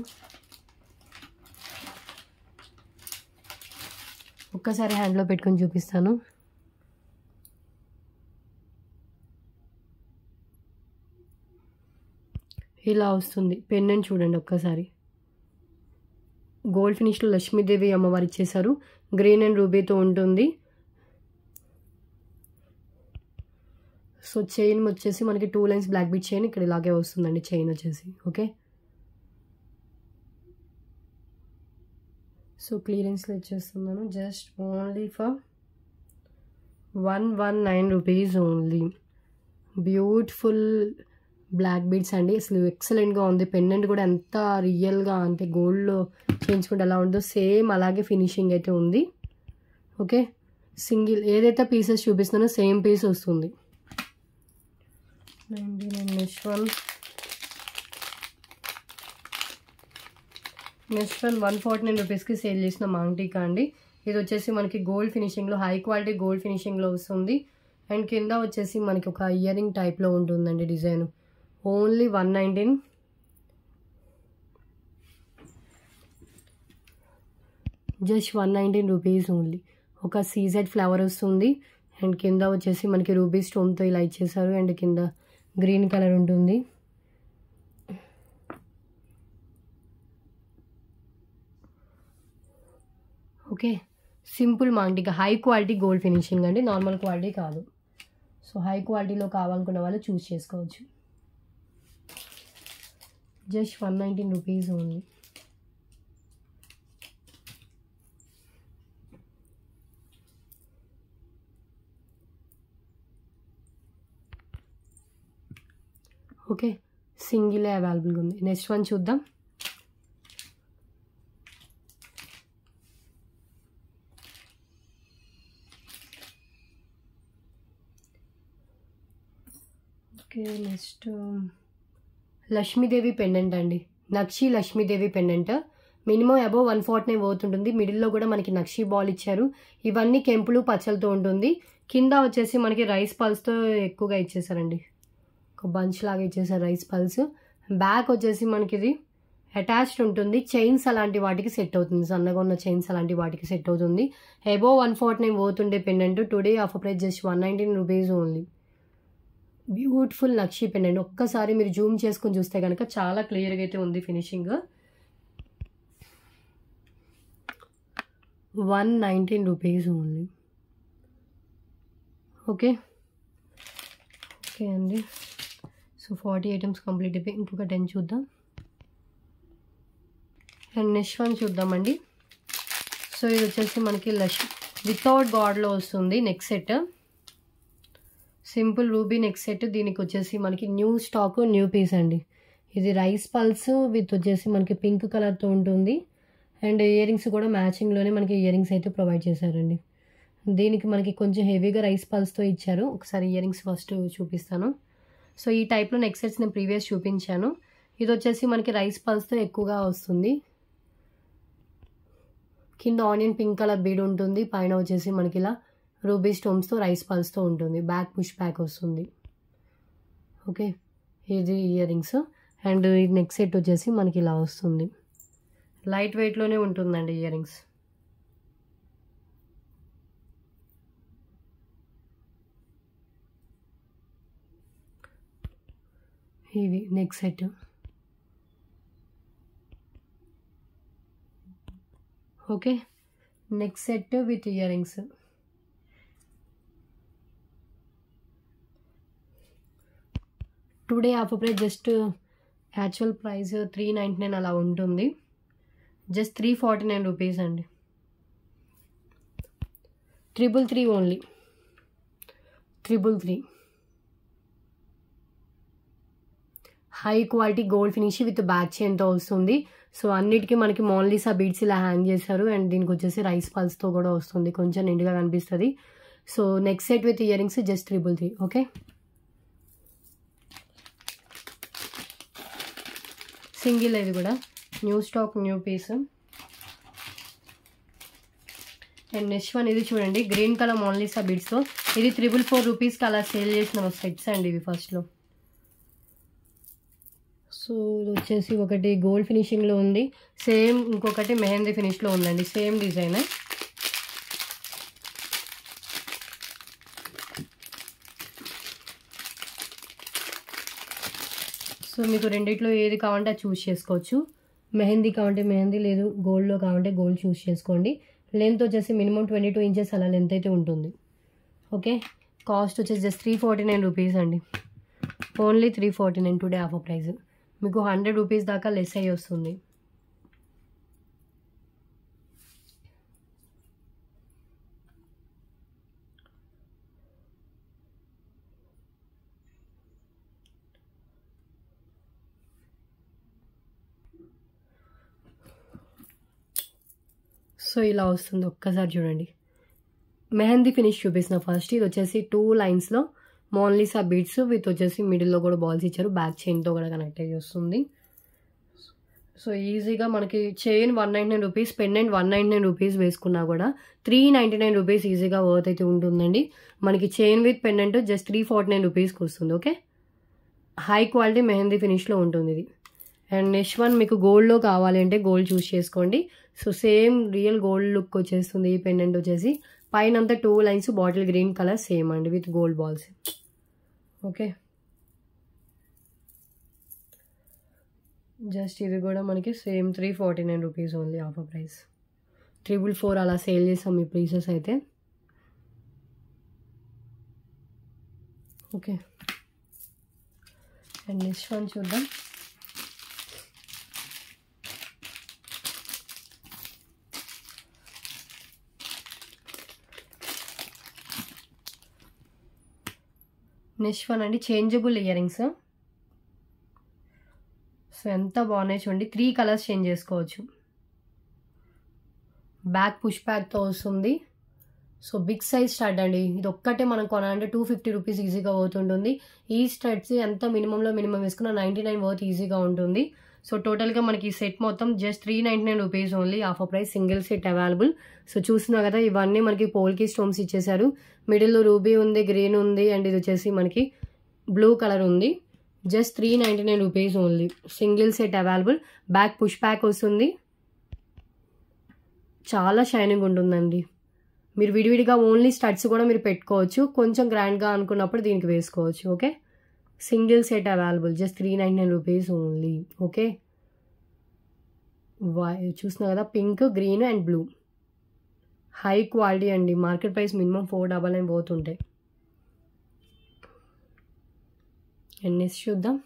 ఒక్కసారి హ్యాండ్లో పెట్టుకొని చూపిస్తాను. ఇలా వస్తుంది పెండెంట్ చూడండి ఒక్కసారి. గోల్డ్ ఫినిష్లో లక్ష్మీదేవి అమ్మవారు ఇచ్చేసారు. గ్రీన్ అండ్ రూబీతో ఉంటుంది. సో చైన్ వచ్చేసి మనకి 2 లైన్స్ బ్లాక్ బీట్ చైన్ ఇక్కడ ఇలాగే వస్తుందండి చైన్ వచ్చేసి. ఓకే, సో క్లియరెన్స్లో ఇచ్చేస్తున్నాను. Just only for 119 rupees only. Beautiful black beads అండి. అసలు ఎక్సలెంట్గా ఉంది. పెండెంట్ కూడా ఎంత రియల్గా అంటే గోల్డ్లో చేయించుకుంటే ఎలా ఉందో సేమ్ అలాగే ఫినిషింగ్ అయితే ఉంది. ఓకే, సింగిల్ ఏదైతే పీసెస్ చూపిస్తున్నానో సేమ్ పీస్ వస్తుంది. 99 నెక్స్ట్ వన్ 149 రూపీస్కి సేల్ చేసిన మాంగ్టీకా అండి. ఇది వచ్చేసి మనకి గోల్డ్ ఫినిషింగ్లో హై క్వాలిటీ గోల్డ్ ఫినిషింగ్లో వస్తుంది. అండ్ కింద వచ్చేసి మనకి ఒక ఇయర్ రింగ్ టైప్లో ఉంటుందండి design. Only 119. Just 119 rupees only. ఒక సీజెడ్ ఫ్లవర్ వస్తుంది. అండ్ కింద వచ్చేసి మనకి రూబీ స్టోన్తో ఇలా ఇచ్చేసారు. అండ్ కింద గ్రీన్ కలర్ ఉంటుంది. Okay, simple maang tikka high quality gold finishing అండి, నార్మల్ క్వాలిటీ కాదు. సో హై క్వాలిటీలో కావాలనుకున్న వాళ్ళు చూస్ చేసుకోవచ్చు. Just 119 rupees only. ఓకే, సింగిలే అవైలబుల్గా ఉంది. నెక్స్ట్ వన్ చూద్దాం. ఓకే, నెక్స్ట్ లక్ష్మీదేవి పెండెంట్ అండి. నక్షి లక్ష్మీదేవి పెండెంట్. Minimum above 149 పోతుంటుంది. మిడిల్లో కూడా మనకి నక్షి బాల్ ఇచ్చారు. ఇవన్నీ కెంపులు పచ్చలతో ఉంటుంది. కింద వచ్చేసి మనకి రైస్ పల్స్తో ఎక్కువగా ఇచ్చేసారండి. ఒక బంచ్ లాగా ఇచ్చేసారు రైస్ పల్స్. బ్యాక్ వచ్చేసి మనకి ఇది అటాచ్డ్ ఉంటుంది. చైన్స్ అలాంటి వాటికి సెట్ అవుతుంది. సన్నగా ఉన్న చైన్స్ అలాంటి వాటికి సెట్ అవుతుంది. అబోవ్ 149 పోతుండే pendant. Today offer price just 119 rupees only. Beautiful నక్షి పెండెంట్. ఒక్కసారి మీరు జూమ్ చేసుకొని చూస్తే కనుక చాలా క్లియర్గా అయితే ఉంది finishing. 119 rupees only. Okay okay అండి. సో 40 ఐటమ్స్ కంప్లీట్ అయిపోయి ఇంకొక 10 చూద్దాం. అండ్ నెక్స్ట్ వన్ చూద్దామండి. సో ఇది వచ్చేసి మనకి వితౌట్ గాడ్లో వస్తుంది neck set. Simple ruby neck set. దీనికి వచ్చేసి మనకి న్యూ స్టాక్ న్యూ పీస్ అండి. ఇది రైస్ పల్స్ విత్ వచ్చేసి మనకి పింక్ కలర్తో ఉంటుంది. అండ్ ఇయర్ రింగ్స్ కూడా మ్యాచింగ్లోనే మనకి ఇయర్ రింగ్స్ అయితే ప్రొవైడ్ చేశారండి. దీనికి మనకి కొంచెం హెవీగా రైస్ పల్స్తో ఇచ్చారు. ఒకసారి ఇయర్ రింగ్స్ ఫస్ట్ చూపిస్తాను. సో ఈ టైప్లో నెక్ సెట్స్ నేను ప్రీవియస్ చూపించాను. ఇది వచ్చేసి మనకి రైస్ పల్స్తో ఎక్కువగా వస్తుంది. కింద ఆనియన్ పింక్ కలర్ బీడ్ ఉంటుంది. పైన వచ్చేసి మనకి ఇలా రూబీ స్టోన్స్తో రైస్ పల్స్తో ఉంటుంది. బ్యాక్ పుష్ బ్యాక్ వస్తుంది. ఓకే, ఇది ఇయర్ రింగ్స్. అండ్ ఈ నెక్ సెట్ వచ్చేసి మనకి ఇలా వస్తుంది. లైట్ వెయిట్లోనే ఉంటుందండి ఇయర్ రింగ్స్. ఇవి neck set. Okay, neck set with year rings. Today offer price just actual price 399 అలా ఉంటుంది. జస్ట్ 349 రూపీస్ అండి. 333 only. 333. High quality gold finish with back చైన్తో వస్తుంది. సో అన్నిటికీ మనకి మోనాలిసా బీడ్స్ ఇలా హ్యాంగ్ చేశారు. అండ్ దీనికి వచ్చేసి రైస్ పల్స్తో కూడా వస్తుంది. కొంచెం నిండుగా కనిపిస్తుంది. So next set with ear rings just 333. Okay, single. ఇది కూడా new stock, new piece. And next one ఇది చూడండి, గ్రీన్ కలర్ మోనాలిసా బీడ్స్తో. ఇది 444 రూపీస్కి అలా సేల్ చేసిన సెట్స్ అండి ఇవి ఫస్ట్లో. సో ఇది వచ్చేసి ఒకటి గోల్డ్ ఫినిషింగ్లో ఉంది, సేమ్ ఇంకొకటి మెహందీ ఫినిష్లో ఉందండి, సేమ్ డిజైన్. సో మీకు రెండిట్లో ఏది కావాలంటే అది చూస్ చేసుకోవచ్చు. మెహందీ కావాలంటే మెహందీ, లేదు గోల్డ్లో కావాలంటే గోల్డ్ చూస్ చేసుకోండి. లెంత్ వచ్చేసి మినిమం 22 ఇంచెస్ అలా లెంత్ అయితే ఉంటుంది. ఓకే, కాస్ట్ వచ్చేసి జస్ట్ 349 రూపీస్ అండి, ఓన్లీ 349 టుడే ఆఫర్ ప్రైస్. మీకు 100 రూపీస్ దాకా లెస్ అయ్యి వస్తుంది. సో ఇలా వస్తుంది, ఒక్కసారి చూడండి. మెహందీ ఫినిష్ చూపిస్తున్నా ఫస్ట్. ఇది వచ్చేసి 2 లైన్స్లో మోనాలిసా బీడ్స్ విత్ వచ్చేసి మిడిల్లో కూడా బాల్స్ ఇచ్చారు, బ్యాక్ చైన్తో కూడా కనెక్ట్ అయ్యి వస్తుంది. సో ఈజీగా మనకి చైన్ 199 రూపీస్, పెండెంట్ 199 రూపీస్ వేసుకున్నా కూడా 399 రూపీస్ ఈజీగా వర్త్ అయితే ఉంటుందండి. మనకి చైన్ విత్ పెండెంట్ జస్ట్ 349 రూపీస్కి వస్తుంది. ఓకే, హై క్వాలిటీ మెహందీ ఫినిష్లో ఉంటుంది ఇది. అండ్ నెక్స్ట్ వన్ మీకు గోల్డ్లో కావాలి అంటే గోల్డ్ చూస్ చేసుకోండి. So same real gold look వచ్చేస్తుంది. ఈ పెండెంట్ వచ్చేసి పైన అంతా 2 lines bottle green colour same అండి with gold balls. Okay, just ఇది కూడా మనకి same 349 rupees only offer price. 444 అలా సేల్ చేసాం ఈ పీసెస్ అయితే. ఓకే, అండ్ నెక్స్ట్ వన్ చూద్దాం. నెక్స్ట్ వన్ అండి, చేంజబుల్ ఇయర్ రింగ్స్. సో ఎంత బాగున్నాయి చూడండి, 3 కలర్స్ చేంజ్ చేసుకోవచ్చు. బ్యాక్ పుష్ బ్యాక్తో వస్తుంది. సో బిగ్ సైజ్ స్టడ్ అండి, ఇది ఒక్కటే మనం కొనాలంటే 250 రూపీస్ ఈజీగా అవుతుంటుంది. ఈ స్టడ్స్ ఎంత మినిమంలో మినిమం వేసుకున్న 99 వర్త్ ఈజీగా ఉంటుంది. సో టోటల్గా మనకి ఈ సెట్ మొత్తం just 399 rupees only offer price, single set available. So చూస్తున్నా కదా, ఇవన్నీ మనకి పోల్కి స్టోన్స్ ఇచ్చేసారు. మిడిల్లో రూబీ ఉంది, గ్రీన్ ఉంది, అండ్ ఇది వచ్చేసి మనకి బ్లూ కలర్ ఉంది. Just 399 rupees only, single set available. Back push back వస్తుంది, చాలా షైనింగ్ ఉంటుందండి. మీరు విడివిడిగా ఓన్లీ స్టడ్స్ కూడా మీరు పెట్టుకోవచ్చు, కొంచెం గ్రాండ్గా అనుకున్నప్పుడు దీనికి వేసుకోవచ్చు. Okay, single set available, just 399 rupees only. Okay, చూస్తున్నా కదా, pink, green and blue, high quality అండి. మార్కెట్ ప్రైస్ మినిమం 499 పోతుంటాయి. అండ్ నెక్స్ట్ చూద్దాం.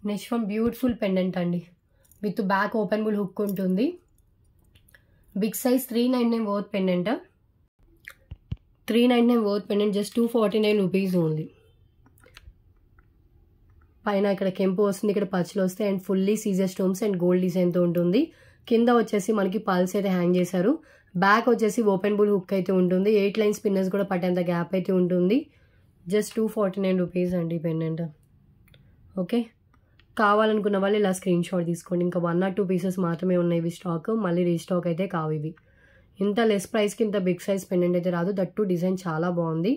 నెక్స్ట్ వన్ బ్యూటిఫుల్ పెండెంట్ అండి, విత్ బ్యాక్ ఓపెనబుల్ హుక్ ఉంటుంది. Big size 399 worth pendant, 399 worth pendant, just 249 rupees only. పైన ఇక్కడ కెంపు వస్తుంది, ఇక్కడ పచ్చలు వస్తాయి, అండ్ ఫుల్లీ సీజర్ స్టోన్స్ అండ్ గోల్డ్ డిజైన్తో ఉంటుంది. కింద వచ్చేసి మనకి పల్స్ అయితే హ్యాంగ్ చేశారు. బ్యాక్ వచ్చేసి ఓపెనబుల్ హుక్ అయితే ఉంటుంది. 8 లైన్ స్పిన్నర్స్ కూడా పట్టేంత గ్యాప్ అయితే ఉంటుంది. జస్ట్ 249 రూపీస్ అండి పెండెంట్. ఓకే, కావాలనుకున్న వాళ్ళు ఇలా స్క్రీన్ షాట్ తీసుకోండి. ఇంకా 1 or 2 పీసెస్ మాత్రమే ఉన్నాయి ఇవి స్టాక్, మళ్ళీ రీస్టాక్ అయితే కావు ఇవి. ఇంత లెస్ ప్రైస్కి ఇంత బిగ్ సైజ్ పెండెంట్ అయితే రాదు, దట్ టు డిజైన్ చాలా బాగుంది.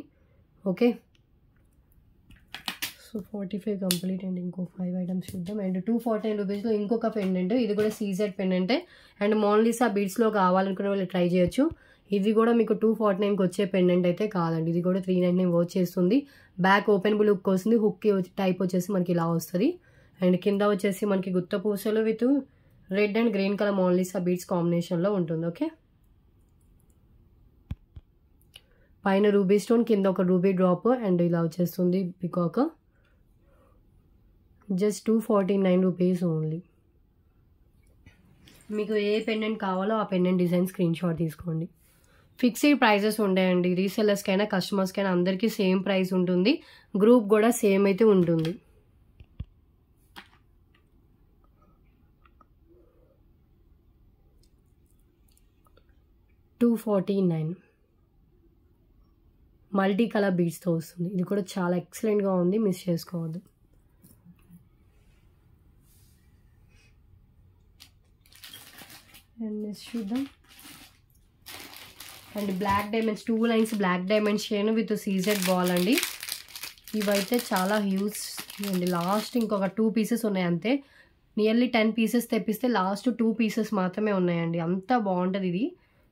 ఓకే, సో 45 కంప్లీట్ అండ్ ఇంకో 5 ఐటమ్స్ చూద్దాం. అండ్ 249 రూపీస్లో ఇంకొక పెండెంట్, ఇది కూడా సీజెడ్ పెండెంటే. అండ్ మోనాలిసా బీడ్స్లో కావాలనుకునే వాళ్ళు ట్రై చేయొచ్చు. ఇది కూడా మీకు 249కి వచ్చే పెండెంట్ అయితే కాదండి, ఇది కూడా 399 వర్క్ చేస్తుంది. బ్యాక్ ఓపెనబుల్ హుక్ వస్తుంది, హుక్ టైప్ వచ్చేసి మనకి ఇలా వస్తుంది. అండ్ కింద వచ్చేసి మనకి గుత్త పూసలు with red and green colour Mona Lisa beads కాంబినేషన్లో ఉంటుంది. ఓకే, పైన రూబీ స్టోన్, కింద ఒక రూబీ డ్రాప్, అండ్ ఇలా వచ్చేస్తుంది పికాక్. Just 249 rupees only. మీకు ఏ పెండెంట్ కావాలో ఆ పెండెంట్ డిజైన్ స్క్రీన్ షాట్ తీసుకోండి. ఫిక్స్డ్ ప్రైజెస్ ఉంటాయండి. రీసెల్లర్స్కైనా కస్టమర్స్కైనా అందరికీ సేమ్ ప్రైస్ ఉంటుంది. గ్రూప్ కూడా సేమ్ అయితే ఉంటుంది. $249 మల్టీ కలర్ బీడ్స్తో వస్తుంది. ఇది కూడా చాలా ఎక్సలెంట్గా ఉంది, మిస్ చేసుకోవద్దు. అండ్ నెక్స్ట్ చూద్దాం. And black diamonds 2 lines black diamonds chain with CZ ball అండి. ఇవైతే చాలా హ్యూజ్ అండి. లాస్ట్ ఇంకొక 2 పీసెస్ ఉన్నాయి అంతే. నియర్లీ 10 పీసెస్ తెప్పిస్తే లాస్ట్ 2 పీసెస్ మాత్రమే ఉన్నాయండి. అంత బాగుంటుంది ఇది.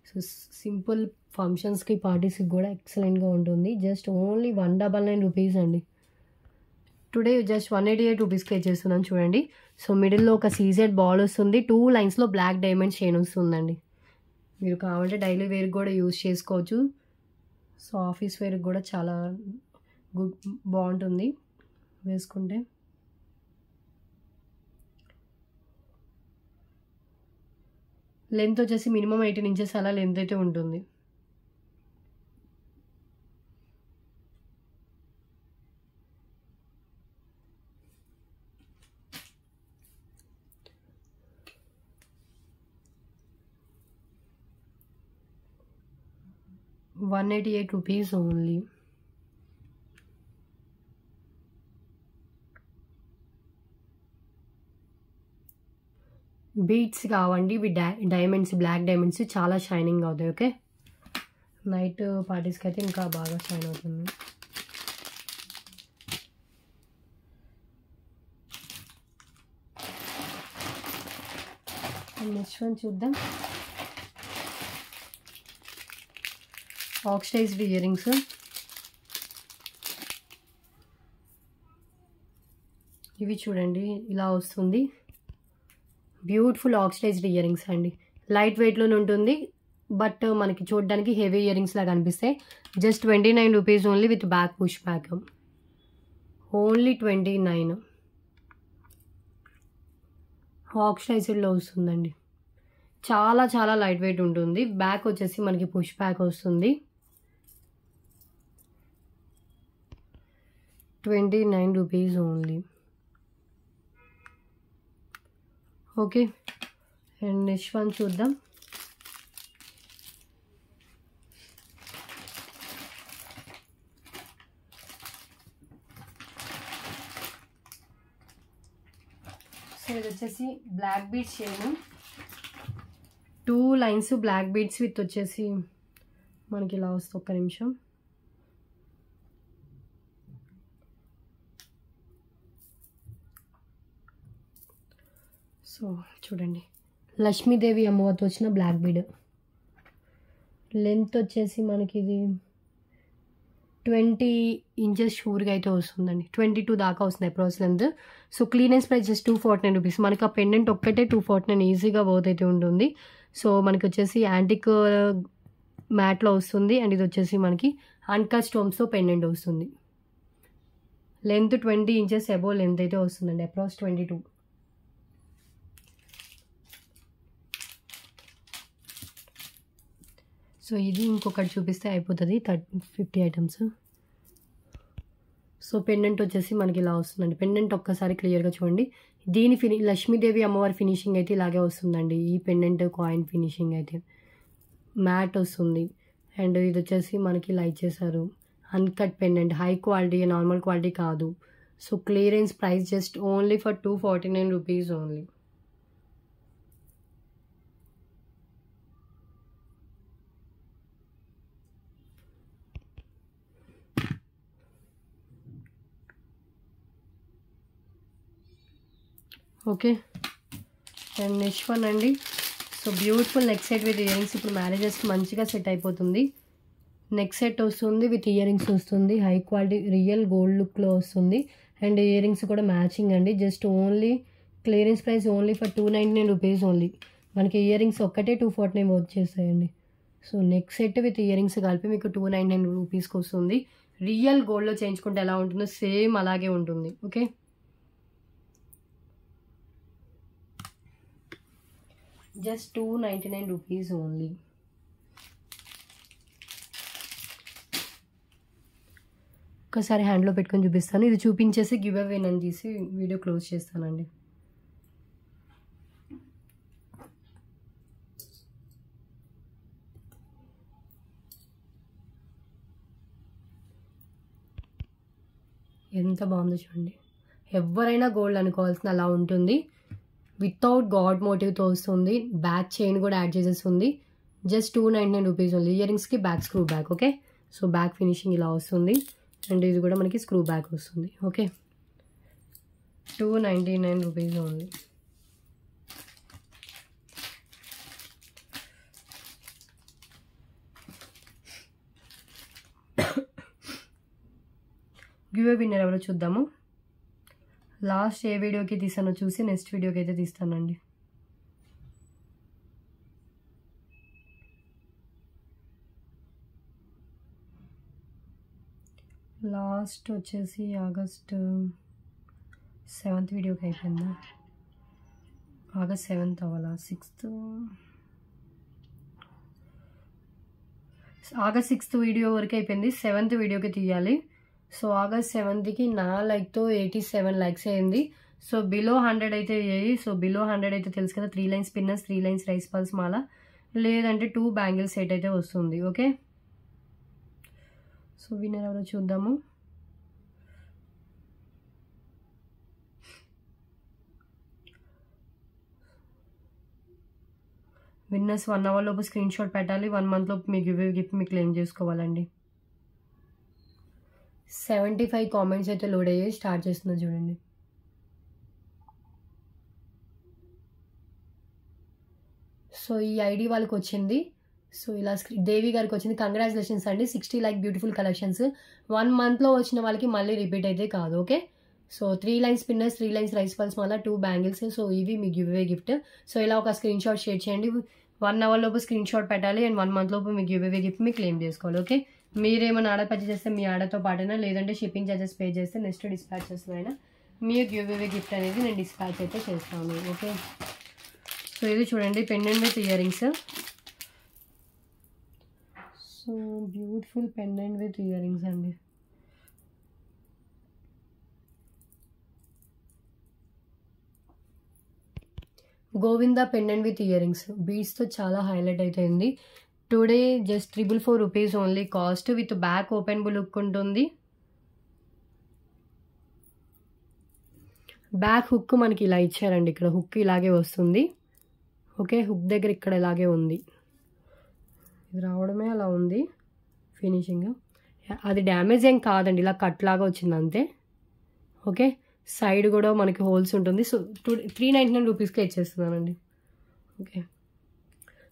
సో సింపుల్ ఫంక్షన్స్కి పార్టీస్కి కూడా ఎక్సలెంట్గా ఉంటుంది. జస్ట్ ఓన్లీ $199 అండి. టుడే జస్ట్ $188కి చేస్తున్నాను చూడండి. సో మిడిల్లో ఒక సీజెడ్ బాల్ వస్తుంది. 2 లైన్స్లో బ్లాక్ డైమండ్ చైన్ వస్తుందండి. మీరు కావాలంటే డైలీ వేర్కి కూడా యూజ్ చేసుకోవచ్చు. సో ఆఫీస్ వేర్కి కూడా చాలా బాగుంటుంది వేసుకుంటే. లెంత్ వచ్చేసి మినిమం 18 ఇంచెస్ అలా లెంత్ అయితే ఉంటుంది. $188 ఓన్లీ. బీడ్స్ కావండి. ఇవి డైమండ్స్, బ్లాక్ డైమండ్స్ చాలా షైనింగ్ అవుతాయి. ఓకే, నైట్ పార్టీస్కి అయితే ఇంకా బాగా షైన్ అవుతుంది. నెక్స్ట్ వన్ చూద్దాం. Oxidised ear rings. ఇవి చూడండి ఇలా వస్తుంది. బ్యూటిఫుల్ ఆక్సిడైజ్డ్ ఇయర్ రింగ్స్ అండి. లైట్ వెయిట్లోనే ఉంటుంది, బట్ మనకి చూడడానికి హెవీ ఇయర్ రింగ్స్ లాగా అనిపిస్తాయి. Just $29 only with back push back. Only 29. ఆక్సిడైజ్డ్లో వస్తుందండి. చాలా చాలా లైట్ వెయిట్ ఉంటుంది. బ్యాక్ వచ్చేసి మనకి పుష్ బ్యాక్ వస్తుంది. $29 only. Okay, and next one చూద్దాం. సో ఇది వచ్చేసి black beads chain. 2 lines black beads with వచ్చేసి మనకి ఇలా వస్తుంది. ఒక్క నిమిషం. సో చూడండి, లక్ష్మీదేవి అమ్మవారితో వచ్చిన బ్లాక్ బీడ్. లెంత్ వచ్చేసి మనకి ఇది 20 ఇంచెస్ షూర్గా అయితే వస్తుందండి. 22 దాకా వస్తుంది approach length. So clearance price just $249. మనకి ఆ పెండెంట్ ఒక్కటే $249 ఈజీగా వర్త్ అయితే ఉంటుంది. సో మనకి వచ్చేసి యాంటిక్ మ్యాట్లో వస్తుంది. అండ్ ఇది వచ్చేసి మనకి అన్కట్ స్టోన్స్తో పెండెంట్ వస్తుంది. లెంత్ 20 ఇంచెస్ అబోవ్ లెంత్ అయితే వస్తుందండి. అప్రోచ్ 22. సో ఇది ఇంకొకటి చూపిస్తే అయిపోతుంది. 50 ఐటమ్స్. సో పెండెంట్ వచ్చేసి మనకి ఇలా వస్తుందండి. పెండెంట్ ఒక్కసారి క్లియర్గా చూడండి. దీని లక్ష్మీదేవి అమ్మవారి ఫినిషింగ్ అయితే ఇలాగే వస్తుందండి. ఈ పెండెంట్ కాయిన్ ఫినిషింగ్ అయితే మ్యాట్ వస్తుంది. అండ్ ఇది వచ్చేసి మనకి లైట్ చేశారు. Uncut pendant, high quality, normal quality కాదు. So clearance price just only for $249 only. Okay, and next one అండి. So beautiful neck set with year rings. ఇప్పుడు మ్యారేజెస్కి మంచిగా సెట్ అయిపోతుంది. నెక్ సెట్ వస్తుంది విత్ ఇయర్ రింగ్స్ వస్తుంది. High quality real gold లుక్లో వస్తుంది. అండ్ ఇయర్ రింగ్స్ కూడా మ్యాచింగ్ అండి. Just only clearance price only for $299 only. మనకి ఇయర్ రింగ్స్ ఒక్కటే $249 వచ్చేస్తాయండి. So neck set with year rings కలిపి మీకు $299 వస్తుంది. రియల్ గోల్డ్లో చేయించుకుంటే ఎలా ఉంటుందో సేమ్ అలాగే ఉంటుంది. Okay, just 299 rupees only. ఒకసారి హ్యాండ్లో పెట్టుకొని చూపిస్తాను. ఇది చూపించేసి గివ్ అవే అని తీసి వీడియో క్లోజ్ చేస్తానండి. ఎంత బాగుందో చూడండి. ఎవరైనా గోల్డ్ అనుకోవాల్సిన అలా ఉంటుంది. వితౌట్ గాడ్ మోటివ్తో వస్తుంది. బ్యాక్ చైన్ కూడా యాడ్ చేసేస్తుంది. Just 299 rupees only. ఇయర్ రింగ్స్కి back screw back. Okay, so back finishing ఇలా వస్తుంది. అండ్ ఇది కూడా మనకి స్క్రూ బ్యాక్ వస్తుంది. Okay, 299 rupees only. Give winner ఎవరో చూద్దాము. లాస్ట్ ఏ వీడియోకి తీసానో చూసి నెక్స్ట్ వీడియోకి అయితే తీస్తానండి. లాస్ట్ వచ్చేసి ఆగస్ట్ 7th వీడియోకి అయిపోయిందా? ఆగస్ట్ 7th అవ్వాలా? 6th ఆగస్ట్ 6th వీడియో వరకు అయిపోయింది. 7th వీడియోకి తీయాలి. సో ఆగస్ట్ 7థ్కి నా లైక్తో 87 లైక్స్ అయింది. సో బిలో 100 అయితే అయ్యాయి. సో బిలో 100 అయితే తెలుసు కదా, 3 లైన్స్ పిన్నర్స్, 3 లైన్స్ రైస్ పల్స్ మాల, లేదంటే 2 బ్యాంగిల్ సెట్ అయితే వస్తుంది. ఓకే, సో విన్నర్ ఎవరో చూద్దాము. విన్నర్స్ 1 అవర్ లోపు స్క్రీన్ షాట్ పెట్టాలి. 1 మంత్ లోపు మీ గిఫ్ట్ మీకు క్లెయిమ్ చేసుకోవాలండి. 75 కామెంట్స్ అయితే లోడ్ అయ్యాయి. స్టార్ట్ చేస్తున్నా చూడండి. సో ఈ ఐడి వాళ్ళకి వచ్చింది. సో ఇలా దేవి గారికి వచ్చింది. కంగ్రాచులేషన్స్ అండి. 60 లైక్ బ్యూటిఫుల్ కలెక్షన్స్. 1 మంత్లో వచ్చిన వాళ్ళకి మళ్ళీ రిపీట్ అయితే కాదు. ఓకే, సో 3 లైన్స్ పిన్నర్స్, 3 లైన్స్ రైస్ పల్స్ మళ్ళీ 2 బ్యాంగిల్స్. సో ఇవి me give away gift. So ఇలా ఒక స్క్రీన్ షాట్ షేర్ చేయండి. 1 అవర్ లోపు స్క్రీన్ షాట్ పెట్టాలి. అండ్ 1 మంత్ లోపు మీ గివ్ అవే గిఫ్ట్ మీకు క్లెయిమ్ చేసుకోవాలి. ఓకే, మీరేమైనా ఆర్డర్ పర్చేస్ చేస్తే మీ ఆర్డర్తో పాటైనా, లేదంటే షిప్పింగ్ ఛార్జెస్ పే చేస్తే నెక్స్ట్ డిస్పాచ్ చేస్తున్నా మీ గివ్ అవే గిఫ్ట్ అనేది నేను డిస్పాచ్ అయితే చేస్తాను. ఓకే, సో ఇది చూడండి, pendant with year rings. So beautiful pendant with ear rings అండి. Govinda pendant with year rings బీడ్స్తో చాలా హైలైట్ అవుతుంది. Today just 444 rupees only cost. With back openable hook ఉంటుంది. బ్యాక్ హుక్ మనకి ఇలా ఇచ్చారండి. ఇక్కడ హుక్ ఇలాగే వస్తుంది. ఓకే, హుక్ దగ్గర ఇక్కడ ఇలాగే ఉంది. ఇది రావడమే అలా ఉంది ఫినిషింగ్. అది డ్యామేజ్ ఏం కాదండి, ఇలా కట్ లాగా వచ్చింది అంతే. ఓకే, సైడ్ కూడా మనకి హోల్స్ ఉంటుంది. సో 399 రూపీస్కి ఇచ్చేస్తున్నానండి. Okay,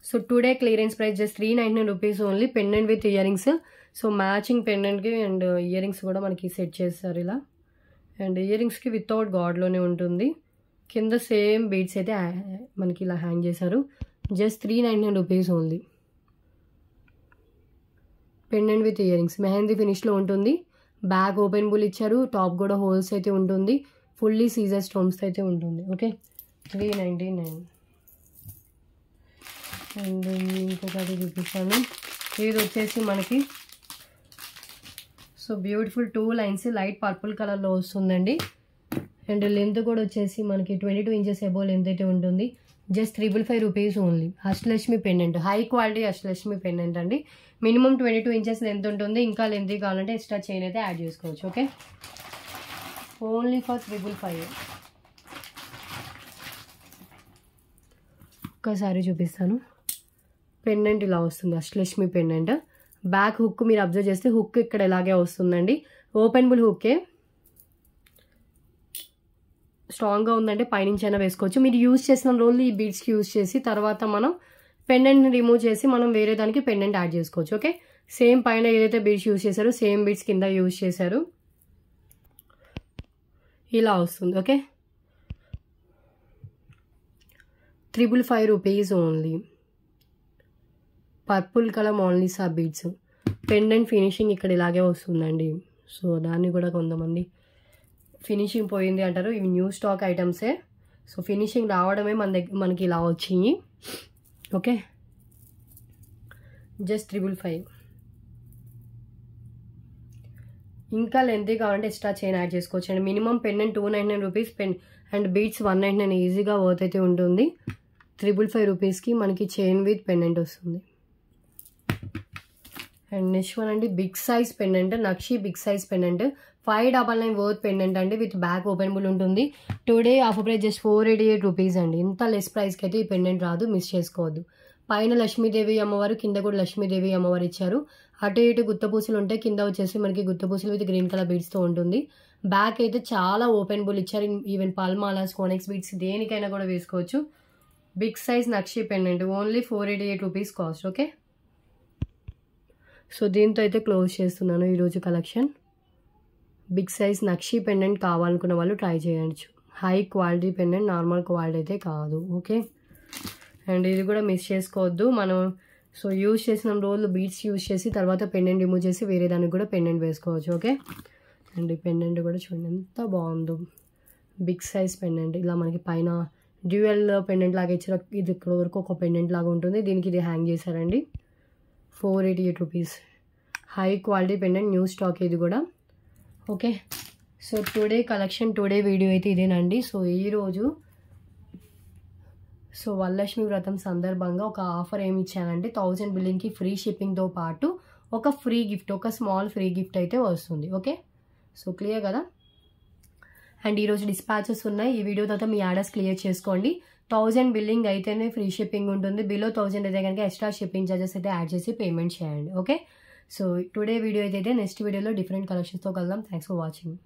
so today clearance price just 399 rupees only. Pendant with year rings. So matching పెండెంట్కి అండ్ ఇయర్ రింగ్స్ కూడా మనకి సెట్ చేస్తారు ఇలా. అండ్ ఇయర్ రింగ్స్కి వితౌట్ గాడ్లోనే ఉంటుంది. కింద సేమ్ బీడ్స్ అయితే మనకి ఇలా హ్యాంగ్ చేశారు. Just 399 rupees only. Pendant with year rings mehndi ఫినిష్లో ఉంటుంది. బ్యాక్ ఓపెనబుల్ ఇచ్చారు. టాప్ కూడా హోల్స్ అయితే ఉంటుంది. ఫుల్లీ సీజర్ స్టోన్స్ అయితే ఉంటుంది. ఓకే, 399. అండ్ ఇంకొకటి చూపిస్తాను. ఇది వచ్చేసి మనకి so beautiful 2 lines light purple కలర్లో వస్తుందండి. అండ్ లెంత్ కూడా వచ్చేసి మనకి 22 ఇంచెస్ అబోవ్ లెంత్ అయితే ఉంటుంది. Just 355 rupees only. Ashtalakshmi pendant, high quality Ashtalakshmi pendant అండి. మినిమం 22 ఇంచెస్ లెంత్ ఉంటుంది. ఇంకా లెంత్ కావాలంటే ఎక్స్ట్రా చైన్ అయితే యాడ్ చేసుకోవచ్చు. Okay, only for 355. ఒక్కసారి చూపిస్తాను. పెండెంట్ ఇలా వస్తుంది, అష్టలక్ష్మి పెండెంట్. బ్యాక్ హుక్ మీరు అబ్జర్వ్ చేస్తే హుక్ ఇక్కడ ఇలాగే వస్తుందండి. ఓపెనబుల్ హుక్కే, స్ట్రాంగ్గా ఉందంటే పైనుంచి అయినా వేసుకోవచ్చు. మీరు యూజ్ చేసిన రోజులు ఈ బీడ్స్కి యూజ్ చేసి తర్వాత మనం పెండెంట్ని రిమూవ్ చేసి మనం వేరే దానికి పెండెంట్ యాడ్ చేసుకోవచ్చు. ఓకే, సేమ్ పైన ఏదైతే బీడ్స్ యూజ్ చేశారో సేమ్ బీడ్స్ కింద యూజ్ చేశారు. ఇలా వస్తుంది. Okay, 355 rupees only. Purple colour Mona Lisa beads. Pendant finishing ఇక్కడ ఇలాగే వస్తుందండి. సో దాన్ని కూడా కొంతమంది ఫినిషింగ్ పోయింది అంటారు. ఇవి న్యూ స్టాక్ ఐటమ్సే. సో ఫినిషింగ్ రావడమే మనకి ఇలా వచ్చింది. Okay, just 555. ఇంకా లెంతీ కావాలంటే ఎక్స్ట్రా చైన్ యాడ్ చేసుకోవచ్చు అండి. Minimum pendant 299 rupees, and beads 199 ఈజీగా వర్త్ అయితే ఉంటుంది. 555 రూపీస్కి మనకి చైన్ విత్ పెండెంట్ వస్తుంది. అండ్ నెక్స్ట్ వన్ అండి, బిగ్ సైజ్ పెండెంట్, నక్షి big size pendant 599 worth pendant అండి, విత్ బ్యాక్ ఓపెనబుల్ ఉంటుంది. Today offer price just 488 rupees అండి. ఇంత లెస్ ప్రైస్కి అయితే ఈ పెండెంట్ రాదు, మిస్ చేసుకోవద్దు. పైన లక్ష్మీదేవి అమ్మవారు, కింద కూడా లక్ష్మీదేవి అమ్మవారు ఇచ్చారు. అటు ఇటు గుత్తపూసలు ఉంటాయి, కింద వచ్చేసి మనకి గుత్తపూసలు విత్ గ్రీన్ కలర్ బీడ్స్తో ఉంటుంది. బ్యాక్ అయితే చాలా ఓపెనబుల్ ఇచ్చారు. ఈవెన్ పాల్మాలాస్, కోనెక్స్ బీడ్స్ దేనికైనా కూడా వేసుకోవచ్చు. బిగ్ సైజ్ నక్షి pendant only 488 rupees cost. Okay, so దీంతో అయితే క్లోజ్ చేస్తున్నాను ఈరోజు కలెక్షన్. బిగ్ సైజ్ నక్షి పెండెంట్ కావాలనుకున్న వాళ్ళు ట్రై చేయొచ్చు. High quality pendant, normal quality అయితే కాదు. ఓకే, అండ్ ఇది కూడా మిస్ చేసుకోవద్దు. మనం సో యూజ్ చేసిన రోజులు బీడ్స్ యూజ్ చేసి తర్వాత పెండెంట్ రిమూవ్ చేసి వేరే దానికి కూడా పెండెంట్ వేసుకోవచ్చు. ఓకే, అండ్ ఈ పెండెంట్ కూడా చూడండి ఎంత బాగుందో. బిగ్ సైజ్ పెండెంట్ ఇలా మనకి పైన డ్యూయల్ పెండెంట్ లాగా ఇచ్చారు. ఇది ఇక్కడ వరకు ఒక పెండెంట్ లాగా ఉంటుంది, దీనికి ఇది హ్యాంగ్ చేశారండి. 488 rupees. High quality pendant, new stock ఇది కూడా. Okay, so today collection, today video అయితే ఇదేనండి. సో ఈరోజు సో వరలక్ష్మి వ్రతం సందర్భంగా ఒక ఆఫర్ ఏమి ఇచ్చానంటే 1000 బిల్లింగ్కి ఫ్రీ షిప్పింగ్తో పాటు ఒక ఫ్రీ గిఫ్ట్, ఒక స్మాల్ ఫ్రీ గిఫ్ట్ అయితే వస్తుంది. ఓకే, సో క్లియర్ కదా. అండ్ ఈరోజు డిస్పాచెస్ ఉన్నాయి. ఈ వీడియో తర్వాత మీ ఆర్డర్స్ క్లియర్ చేసుకోండి. 1000 బిల్లింగ్ అయితేనే ఫ్రీ షిప్పింగ్ ఉంటుంది. బిలో 1000 అయితే కనుక ఎక్స్ట్రా షిప్పింగ్ చార్జెస్ అయితే యాడ్ చేసి పేమెంట్ చేయండి. ఓకే, సో టుడే వీడియో అయితే నెక్స్ట్ వీడియోలో డిఫరెంట్ కలెక్షన్స్తో కలుద్దాం. Thanks for watching.